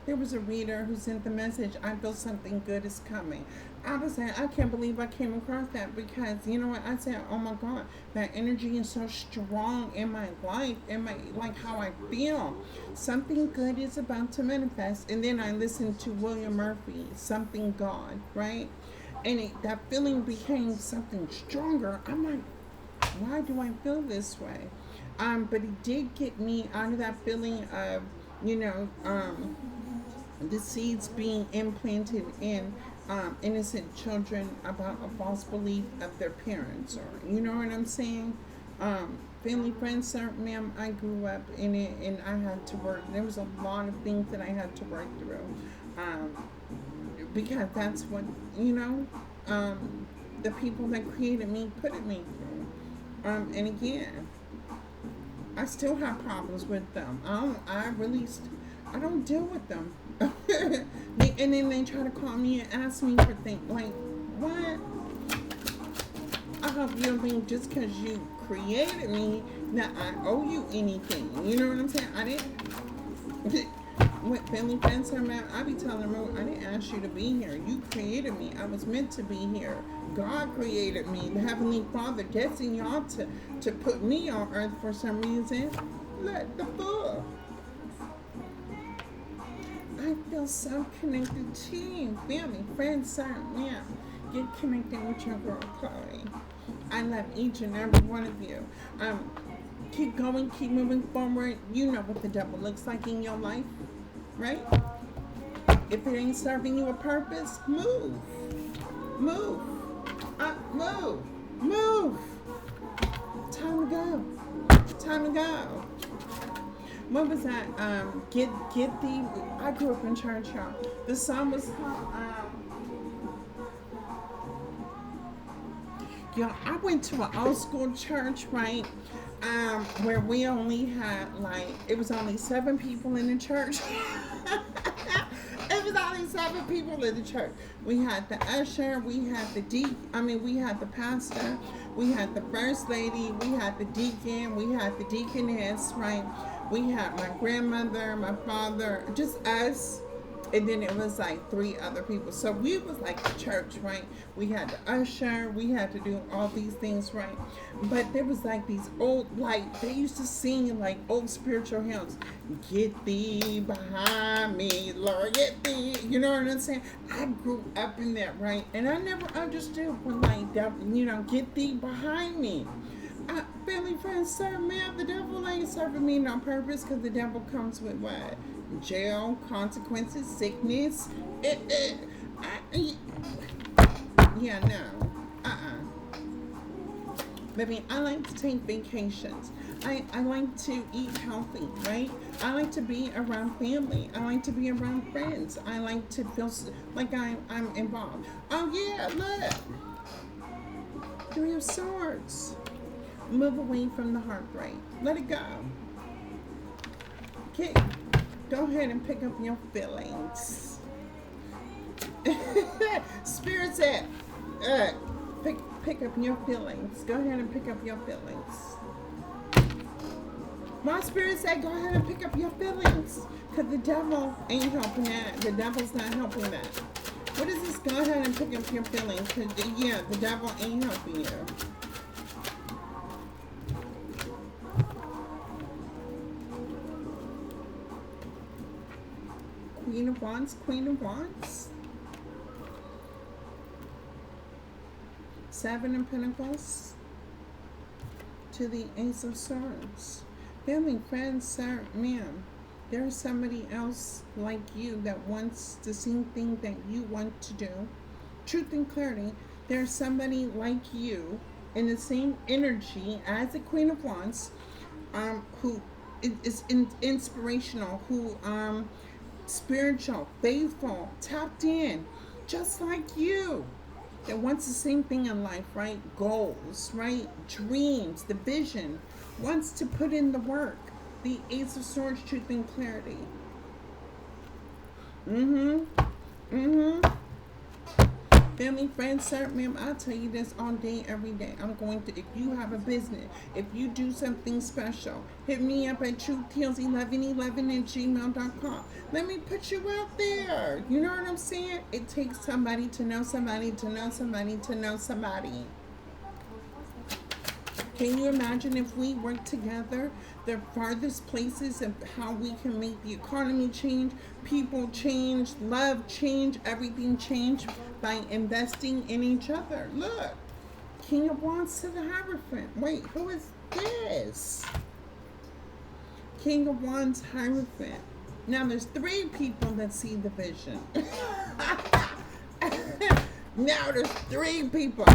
there was a reader who sent the message, I feel something good is coming. I was like, I can't believe I came across that, because, you know what? I said, oh my God, that energy is so strong in my life, in my, like how I feel. Something good is about to manifest. And then I listened to William Murphy, Something God, right? And that feeling became something stronger. I'm like, why do I feel this way? But it did get me out of that feeling of, you know, the seeds being implanted in innocent children about a false belief of their parents, or you know what I'm saying? Family, friends, sir, ma'am, I grew up in it, and I had to work. There was a lot of things that I had to work through, because that's what, the people that created me put me through. And again, I still have problems with them. I don't deal with them. And then they try to call me and ask me for things like, what? I hope you don't think just because you created me that I owe you anything. You know what I'm saying? I didn't. What family friends are mad, I be telling them, I didn't ask you to be here. You created me. I was meant to be here. God created me. The Heavenly Father destined y'all to put me on earth for some reason. Let the fuck. I feel so connected to you. Family, friends, sir, yeah. Get connected with your girl, Chloe. I love each and every one of you. Keep going, keep moving forward. You know what the devil looks like in your life, right? If it ain't serving you a purpose, move. Move. Move. Move. Time to go. Time to go. What was that? Get thee. I grew up in church, y'all. The song was called. Y'all, I went to an old school church, right? Where we only had it was only 7 people in the church. It was only 7 people in the church. We had the usher, we had we had the pastor, we had the first lady, we had the deacon, we had the deaconess, right? We had my grandmother, my father, just us. And then it was 3 other people. So we was like the church, right? We had the usher, we had to do all these things, right? But there was these old, they used to sing old spiritual hymns. Get thee behind me, Lord, get thee. You know what I'm saying? I grew up in that, right? And I never understood when get thee behind me. Family, friends, sir, man, the devil ain't serving me no purpose because the devil comes with what? Jail, consequences, sickness. Yeah, no. Baby, I like to take vacations. I like to eat healthy, right? I like to be around family. I like to be around friends. I like to feel like I'm involved. Oh, yeah, look. 3 of Swords. Move away from the heartbreak. Let it go. Okay. Go ahead and pick up your feelings. Spirit said, pick up your feelings. Go ahead and pick up your feelings. My spirit said, go ahead and pick up your feelings. Because the devil ain't helping that. The devil's not helping that. What is this? Go ahead and pick up your feelings. Because, yeah, the devil ain't helping you. Queen of Wands, Queen of Wands. 7 of Pentacles to the Ace of Swords. Family, friends, sir, ma'am, there's somebody else like you that wants the same thing that you want to do. Truth and clarity, there's somebody like you in the same energy as the Queen of Wands, who is inspirational, who spiritual, faithful, tapped in, just like you, that wants the same thing in life, right? Goals, right? Dreams, the vision, wants to put in the work. The Ace of Swords, truth and clarity. Family, friends, sir, ma'am, I'll tell you this all day, every day. I'm going to, if you have a business, if you do something special, hit me up at truthheals1111@gmail.com. Let me put you out there. You know what I'm saying? It takes somebody to know somebody to know somebody to know somebody. Can you imagine if we work together, the farthest places of how we can make the economy change, people change, love change, everything change by investing in each other? Look, King of Wands to the Hierophant. Wait, who is this? King of Wands, Hierophant. Now there's 3 people that see the vision. Now there's 3 people.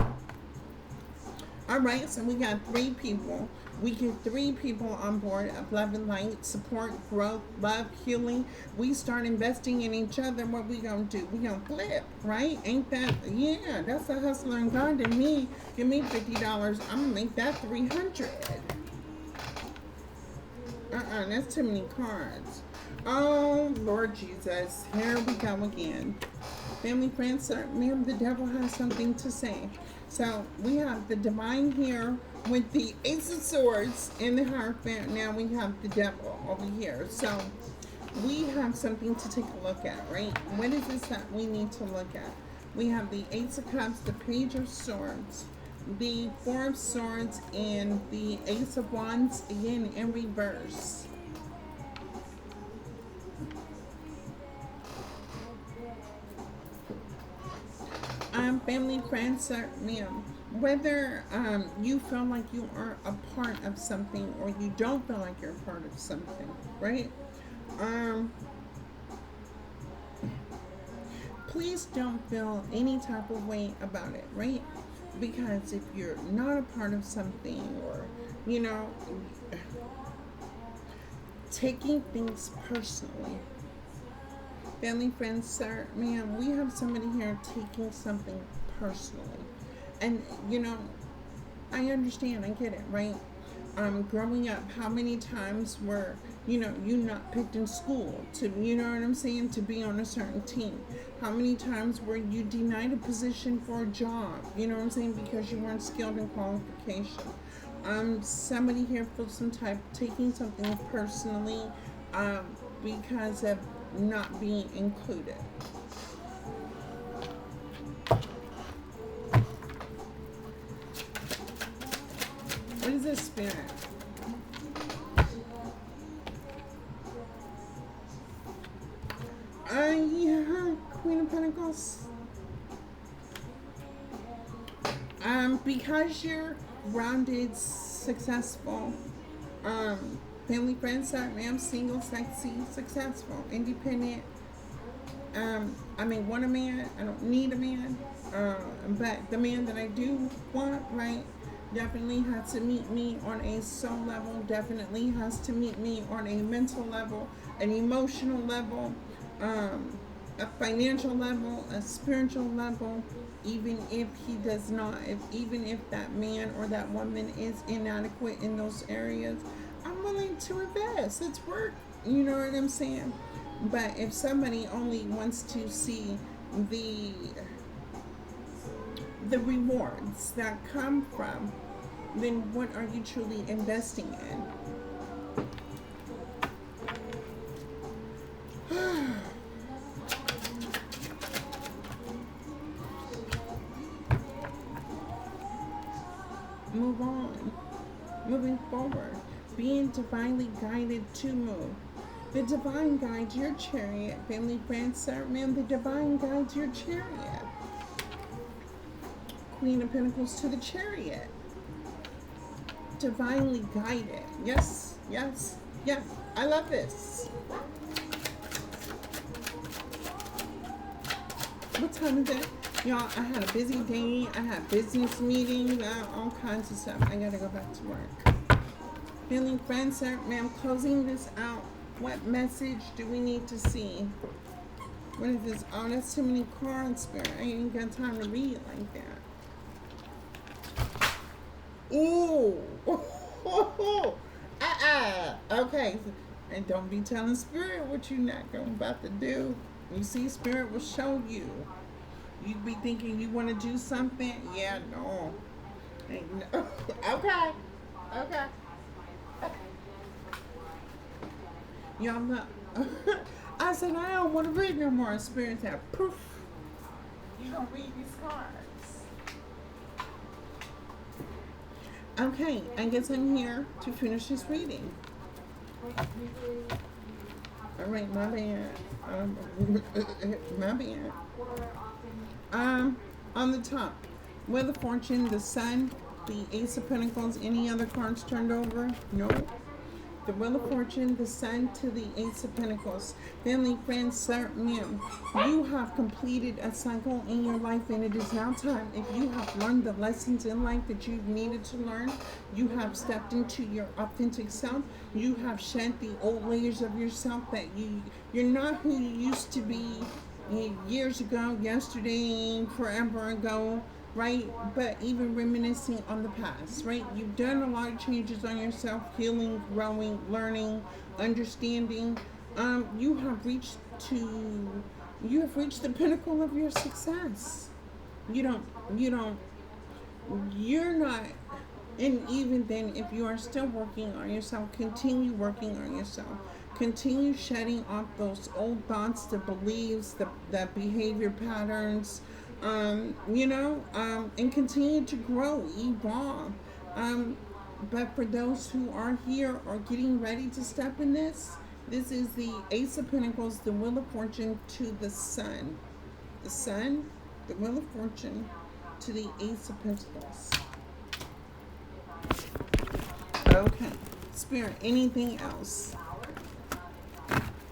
All right, so we got 3 people. We get 3 people on board of love and light, support, growth, love, healing. We start investing in each other. What we gonna do? We gonna flip, right? Ain't that? Yeah, that's a hustler and grind. And me, give me $50. I'm gonna make that 300. That's too many cards. Oh, Lord Jesus. Here we go again. Family, friends, sir, ma'am, the devil has something to say. So we have the divine here with the Ace of Swords in the Hierophant. Now we have the devil over here. So we have something to take a look at, right? What is this that we need to look at? We have the Ace of Cups, the Page of Swords, the Four of Swords, and the Ace of Wands, again in reverse. Family, friends, sir, ma'am, whether you feel like you are a part of something or you don't feel like you're a part of something, right? Um, please don't feel any type of way about it, right? Because if you're not a part of something, or you know, taking things personally, family, friends, sir, ma'am, we have somebody here taking something personally. And, I understand, I get it, right? Growing up, how many times were, you not picked in school to, you know what I'm saying, to be on a certain team? How many times were you denied a position for a job, you know what I'm saying, because you weren't skilled in qualification? Somebody here feels some type, taking something personally, because of not being included. What is this, spirit? Yeah, Queen of Pentacles. Because you're rounded, successful, family, friends, ma'am, single, sexy, successful, independent. I may want a man. I don't need a man. But the man that I do want, right, definitely has to meet me on a soul level. Definitely has to meet me on a mental level, an emotional level, a financial level, a spiritual level. Even if he does not, even if that man or that woman is inadequate in those areas, I'm willing to invest. It's work. You know what I'm saying? But if somebody only wants to see the the rewards that come from, then what are you truly investing in? Move on. Moving forward. Being divinely guided to move. The divine guides your chariot. Family, friends, sir, ma'am, the divine guides your chariot. Queen of Pentacles to the chariot. Divinely guided. Yes, yes, yes. I love this. What time is it? Y'all, I had a busy day. I had business meetings, all kinds of stuff. I gotta go back to work. Family, friends, sir, ma'am, closing this out. What message do we need to see? What is this? Oh, that's too many cards, spirit. I ain't got time to read it like that. Ooh. Okay. And don't be telling spirit what you're not about to do. You see, spirit will show you. You'd be thinking you want to do something. Yeah, no. Ain't no. Okay. Okay. Y'all know. I said, I don't want to read no more. Spirits have proof. You don't read these cards. Okay, I guess I'm here to finish this reading. All right, my bad. My bad. On the top, Wheel of Fortune, the Sun, the Ace of Pentacles. Any other cards turned over? No. The Wheel of Fortune, the Sun to the Ace of Pentacles. Family, friends, sir, ma'am, you have completed a cycle in your life, and it is now time. If you have learned the lessons in life that you've needed to learn, you have stepped into your authentic self. You have shed the old layers of yourself that you're not who you used to be years ago, yesterday, forever ago. right? But even reminiscing on the past, right? You've done a lot of changes on yourself, healing, growing, learning, understanding. You have reached to you have reached the pinnacle of your success. You don't you don't you're not, and even then, if you are still working on yourself, continue working on yourself. Continue shedding off those old thoughts, the beliefs, the behavior patterns, and continue to grow, evolve. Um, but for those who are here or getting ready to step in this is the Ace of Pentacles, the Wheel of Fortune to the Sun. The Sun, the Wheel of Fortune to the Ace of Pentacles. Okay. Spirit, anything else?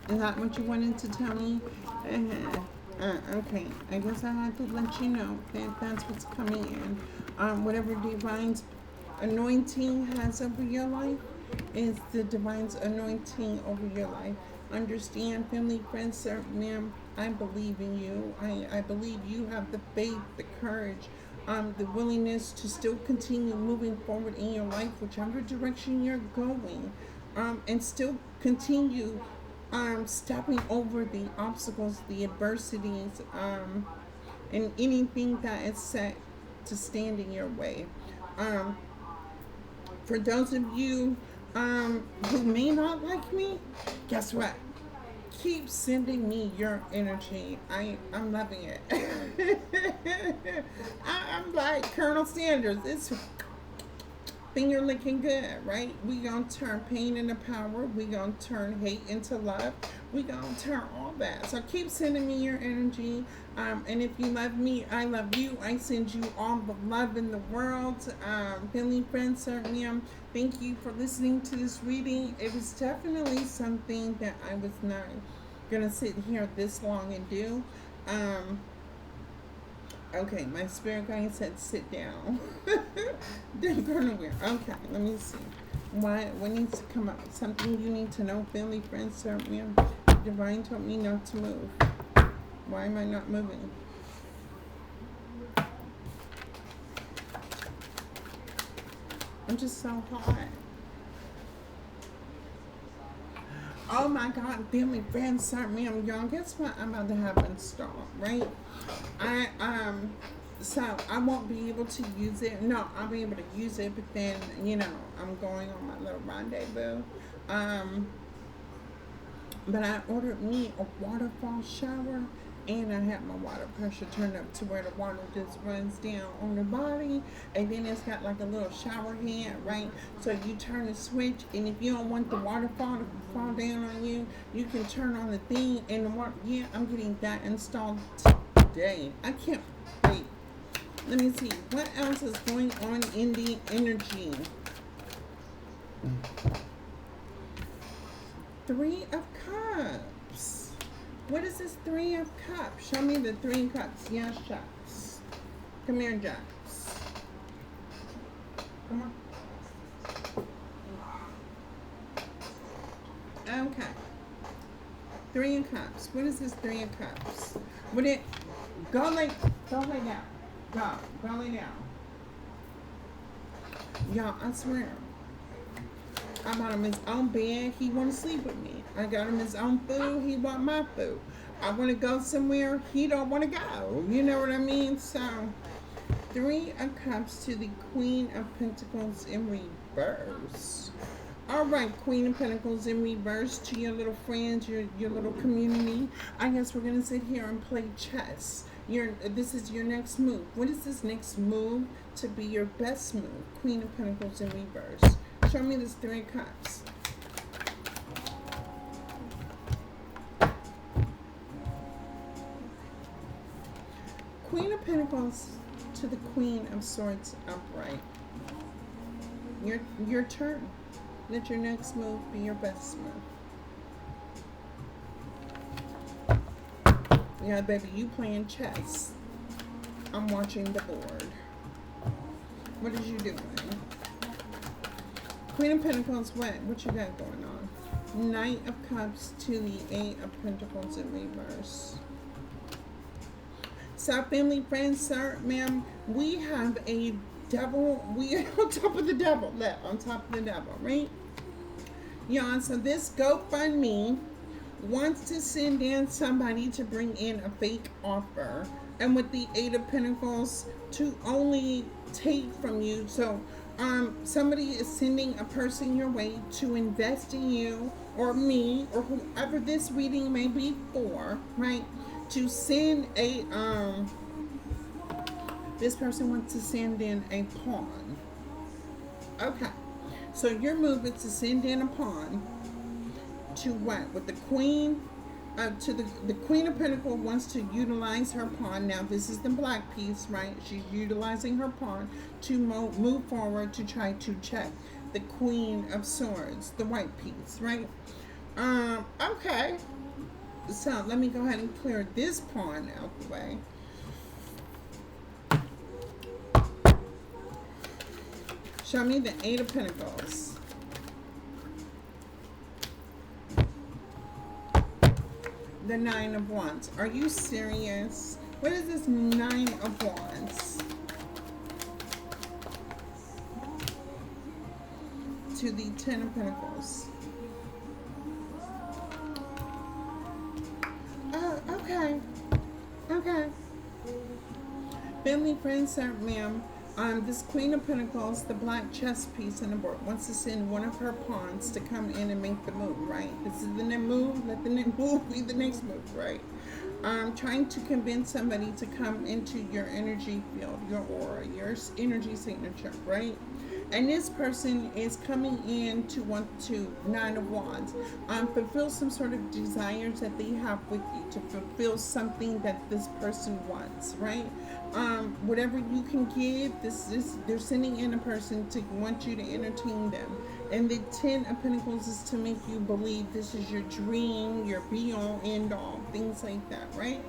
Is that what you wanted to tell me? Okay. I guess I had to let you know that that's what's coming in. Whatever divine's anointing has over your life is the divine's anointing over your life. Understand, family, friends, sir, ma'am, I believe in you. I believe you have the faith, the courage, the willingness to still continue moving forward in your life, whichever direction you're going, and still continue stepping over the obstacles, the adversities, and anything that is set to stand in your way. Um, for those of you who may not like me, guess what? Keep sending me your energy. I'm loving it. I'm like Colonel Sanders. It's finger licking good, right? We gonna turn pain into power. We gonna turn hate into love. We gonna turn all that. So keep sending me your energy. And if you love me, I love you. I send you all the love in the world. Family, friends, certainly. Thank you for listening to this reading. It was definitely something that I was not gonna sit here this long and do. Okay, my spirit guide said sit down. Don't go nowhere. Okay, let me see. What needs to come up? Something you need to know, family, friends, certainly. Divine told me not to move. Why am I not moving? I'm just so hot. Oh my God, family, friends, certainly. Y'all, guess what I'm about to have installed, right? So I won't be able to use it. No, I'll be able to use it, but then, I'm going on my little rendezvous. But I ordered me a waterfall shower, and I have my water pressure turned up to where the water just runs down on the body, and then it's got like a little shower head, right? So you turn the switch, and if you don't want the waterfall to fall down on you, you can turn on the thing, and the water. Yeah, I'm getting that installed today. I can't wait. Let me see what else is going on in the energy. Three of Cups. What is this Three of Cups? Show me the Three of Cups. Yes, Jacks. Come here, Jacks. Come on. Okay. Three of Cups. What is this Three of Cups? Would it go lay down? Go lay down. Y'all, I swear. I got him his own bed. He want to sleep with me. I got him his own food. He want my food. I want to go somewhere. He don't want to go. You know what I mean? So, Three of Cups to the Queen of Pentacles in reverse. All right, Queen of Pentacles in reverse to your little friends, your little community. I guess we're gonna sit here and play chess. This is your next move. What is this next move to be your best move? Queen of Pentacles in reverse. Show me this Three of Cups. Queen of Pentacles to the Queen of Swords upright. Your turn. Let your next move be your best move. Yeah, baby, you playing chess. I'm watching the board. What is you doing? Queen of Pentacles, what you got going on? Knight of Cups to the Eight of Pentacles in reverse. So, family, friends, sir, ma'am, we have a devil. We are on top of the devil. Look, on top of the devil, right? Y'all, so this GoFundMe wants to send in somebody to bring in a fake offer. And with the Eight of Pentacles, to only take from you. So, somebody is sending a person your way to invest in you or me or whoever this reading may be for, right? To send a, this person wants to send in a pawn. Okay. So your move is to send in a pawn to what? With the queen, to the Queen of Pentacles wants to utilize her pawn. Now this is the black piece, right? She's utilizing her pawn to move forward to try to check the Queen of Swords, the white piece, right? Okay. So let me go ahead and clear this pawn out the way. Show me the Eight of Pentacles. The Nine of Wands. Are you serious? What is this Nine of Wands? To the Ten of Pentacles. Oh, okay. Okay. Family, friends, sir, ma'am. This Queen of Pentacles, the black chess piece in the board, wants to send one of her pawns to come in and make the move, right? This is the next move. Let the next move be the next move, right? Trying to convince somebody to come into your energy field, your aura, your energy signature, right? And this person is coming in to want to, Nine of Wands, fulfill some sort of desires that they have with you, to fulfill something that this person wants, right? Whatever you can give, they're sending in a person to want you to entertain them. And the Ten of Pentacles is to make you believe this is your dream, your be-all, end-all, things like that, right?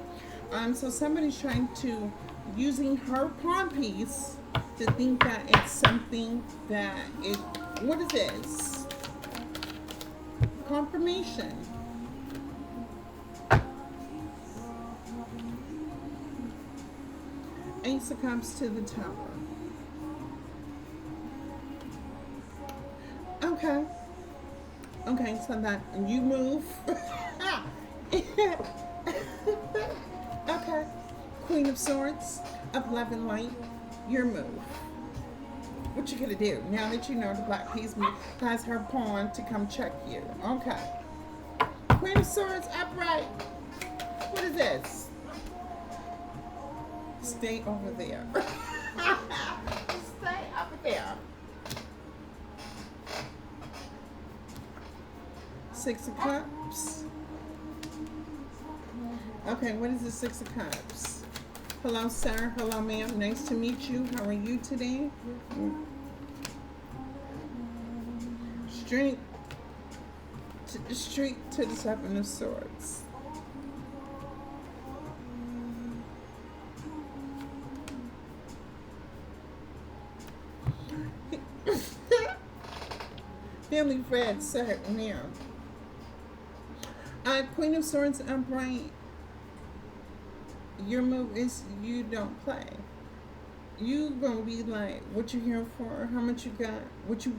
So somebody's trying to, using her pawn piece, to think that it's something that it, what is this? Confirmation. Ace of Cups to the Tower. Okay. Okay, so that you move. Okay. Queen of Swords, of Love and Light, your move. What you gonna do now that you know the black piece has her pawn to come check you? Okay. Queen of Swords, upright. What is this? Stay over there. Stay over there. Six of Cups. Okay, what is the Six of Cups? Hello, sir. Hello, ma'am. Nice to meet you. How are you today? Straight to the Seven of Swords. Family, friends, sir, ma'am. Queen of Swords upright. Your move is you don't play. You gonna be like, what you here for? How much you got? What you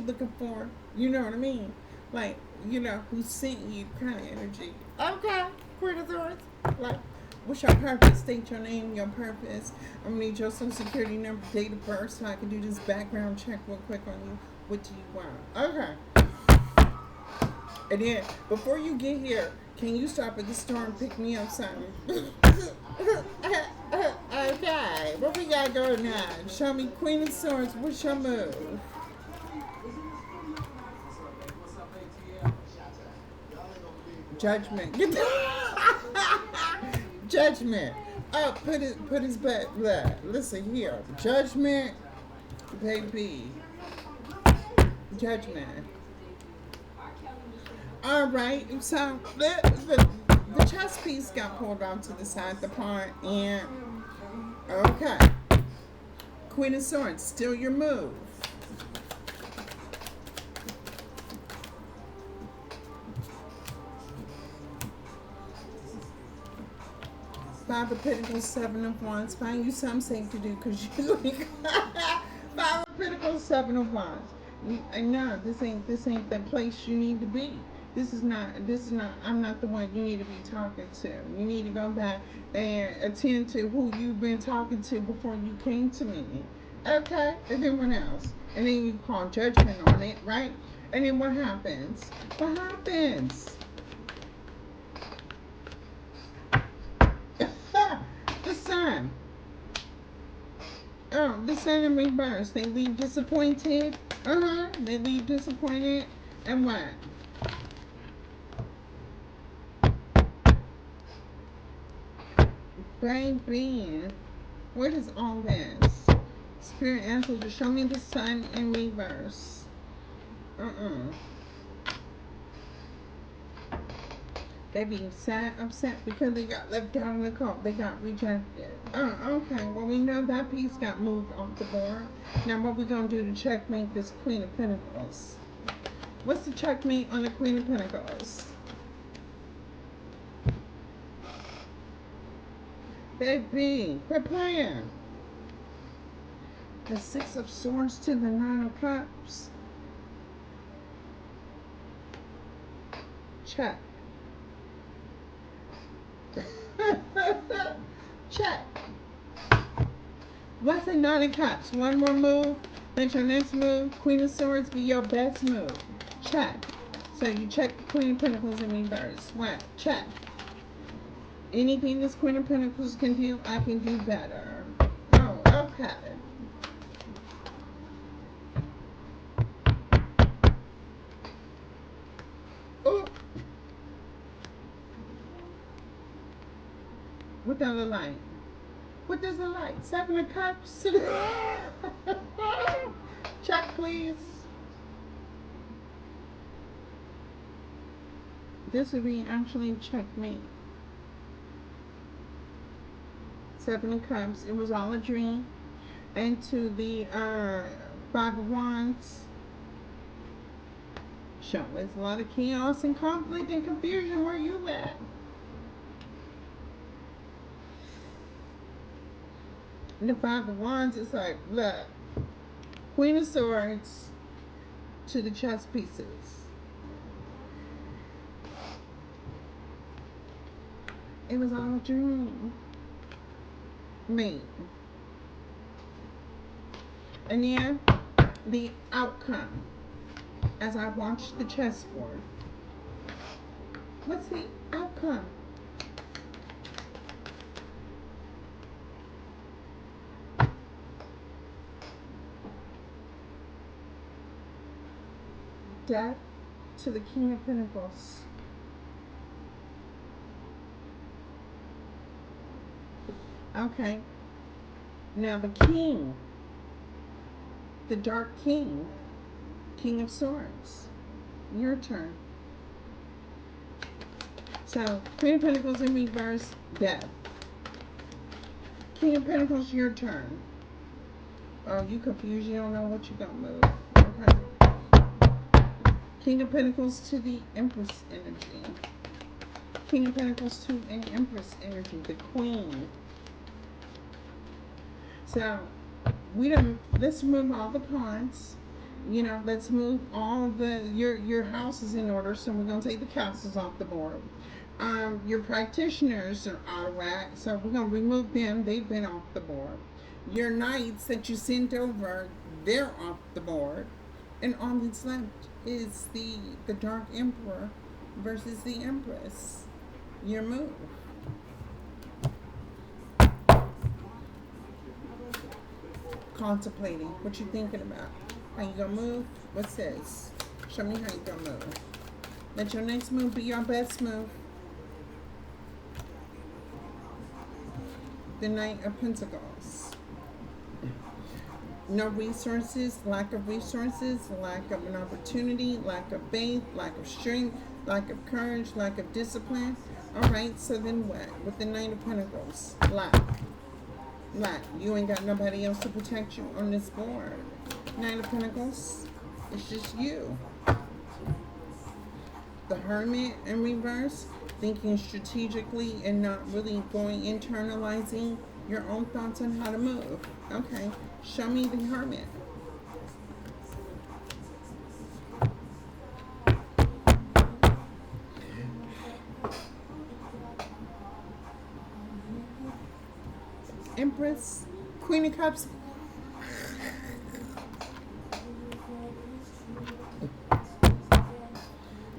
looking for? You know what I mean? Like, you know, who sent you kind of energy. Okay, Queen of Swords. Like, what's your purpose? State your name, your purpose. I'm gonna need your social security number, date of birth, so I can do this background check real quick on you. What do you want? Okay. And then, before you get here, can you stop at the store and pick me up something? Okay, what we got going on? Show me Queen of Swords. What's your move? Judgment. Judgment. Oh, put his butt. Listen here. Judgment, baby. Judgment. All right. So the chess piece got pulled out to the side, the pawn, and okay. Queen of Swords, still your move. Five of Pentacles, Seven of Wands. Find you something safe to do because you like Five of Pentacles, Seven of Wands. No, this ain't the place you need to be. This is not I'm not the one you need to be talking to. You need to go back and attend to who you've been talking to before you came to me. Okay? And then what else? And then you call judgment on it, right? And then what happens? What happens? The sun. Oh, the sun in reverse. They leave disappointed. They leave disappointed. And what? Baby. What is all this? Spirit answer to show me the sun in reverse. They be sad, upset because they got left out in the cold. They got rejected. Okay. Well, we know that piece got moved off the board. Now, what we gonna do to checkmate this Queen of Pentacles? What's the checkmate on the Queen of Pentacles? Baby, prepare. The Six of Swords to the Nine of Cups. Check. Check. What's the Nine of Cups? One more move. Let your next move, Queen of Swords, be your best move. Check. So you check the Queen of Pentacles in reverse. What? Check. Anything this Queen of Pentacles can do, I can do better. Oh, okay. Oh. What does it like? What does it like? Seven of Cups? Check, please. This would be actually checkmate. Seven of Cups. It was all a dream. And to the Five of Wands. Show us a lot of chaos and conflict and confusion. Where you at? And the Five of Wands is like, look, Queen of Swords to the chess pieces. It was all a dream. Me. And yeah, the outcome as I watched the chessboard. What's the outcome? Death to the King of Pentacles. Okay. Now the King. The Dark King. King of Swords. Your turn. So, Queen of Pentacles in reverse, death. King of Pentacles, your turn. Oh, you confused. You don't know what you're going to move. Okay. King of Pentacles to the Empress energy. King of Pentacles to an Empress energy. The Queen. So, let's move all the pawns. Let's move all your houses in order. So we're going to take the castles off the board. Your practitioners are out of whack, so we're going to remove them. They've been off the board. Your knights that you sent over, they're off the board. And all that's left is the Dark Emperor versus the Empress. Your move. Contemplating. What you thinking about? How you gonna move? What's this? Show me how you gonna move. Let your next move be your best move. The Knight of Pentacles. No resources, lack of resources, lack of an opportunity, lack of faith, lack of strength, lack of courage, lack of discipline. Alright, so then what? With the Knight of Pentacles, lack. You ain't got nobody else to protect you on this board. Nine of Pentacles, it's just you. The Hermit in reverse, thinking strategically and not really internalizing your own thoughts on how to move. Okay, show me the Hermit. Empress, Queen of Cups.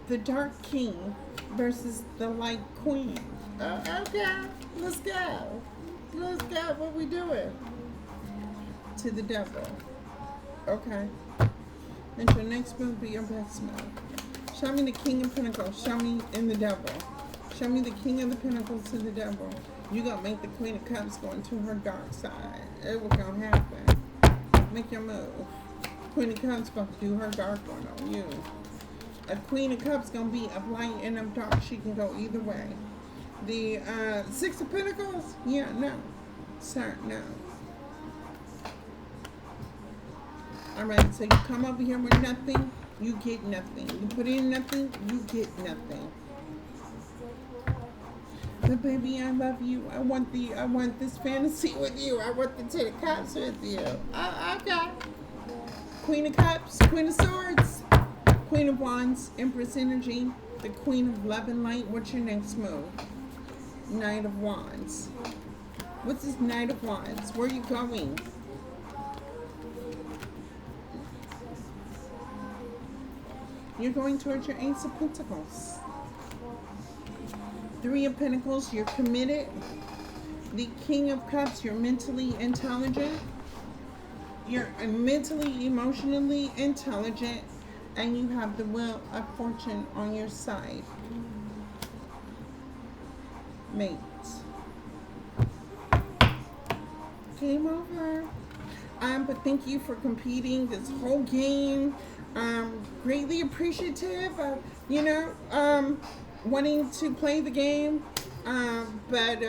The Dark King versus the Light Queen. Okay, let's go. Let's go. What we doing? To the Devil. Okay. And your next move be your best move. Show me the King of Pentacles. Show me in the Devil. Show me the King of the Pentacles to the Devil. You gonna make the Queen of Cups go into her dark side. It was gonna happen. Make your move. Queen of Cups about to do her dark one on you. A Queen of Cups gonna be of light and of dark. She can go either way. The Six of Pentacles, yeah, no, sir, no. All right, so you come over here with nothing, you get nothing. You put in nothing, you get nothing. But baby, I love you. I want this fantasy with you. I want the Ten of Cups with you. Okay. Queen of Cups, Queen of Swords, Queen of Wands, Empress energy, the Queen of Love and Light. What's your next move? Knight of Wands. What's this Knight of Wands? Where are you going? You're going towards your Ace of Pentacles. Three of Pentacles, you're committed. The King of Cups, you're mentally intelligent. You're mentally, emotionally intelligent. And you have the Wheel of Fortune on your side. Mate. Game over. But thank you for competing this whole game. Greatly appreciative of, wanting to play the game. But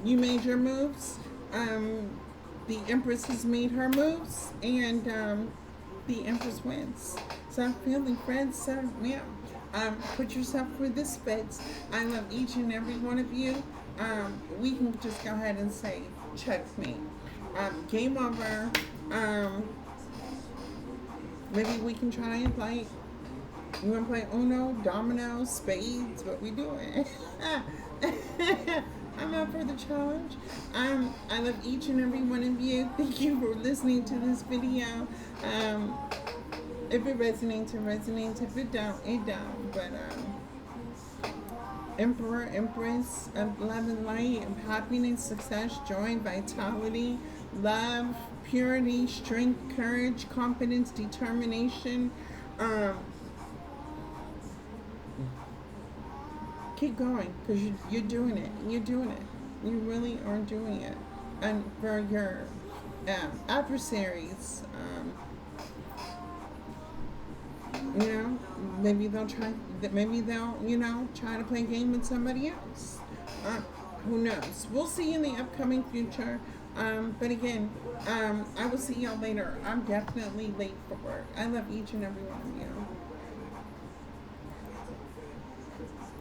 you made your moves. The Empress has made her moves. And the Empress wins. So I'm feeling friends. So, yeah. Put yourself through this fence. I love each and every one of you. We can just go ahead and say checkmate. Game over. Maybe we can try and play. You want to play Uno, Domino, Spades? What we doing? I'm up for the challenge. I love each and every one of you. Thank you for listening to this video. If it resonates, it resonates. If it don't, it don't. But Emperor, Empress of love and light, of happiness, success, joy, vitality, love, purity, strength, courage, confidence, determination. Keep going, because you're doing it. You're doing it. You really are doing it. And for your adversaries, maybe they'll try. Maybe they'll, try to play a game with somebody else. Who knows? We'll see in the upcoming future. But again, I will see y'all later. I'm definitely late for work. I love each and every one of you.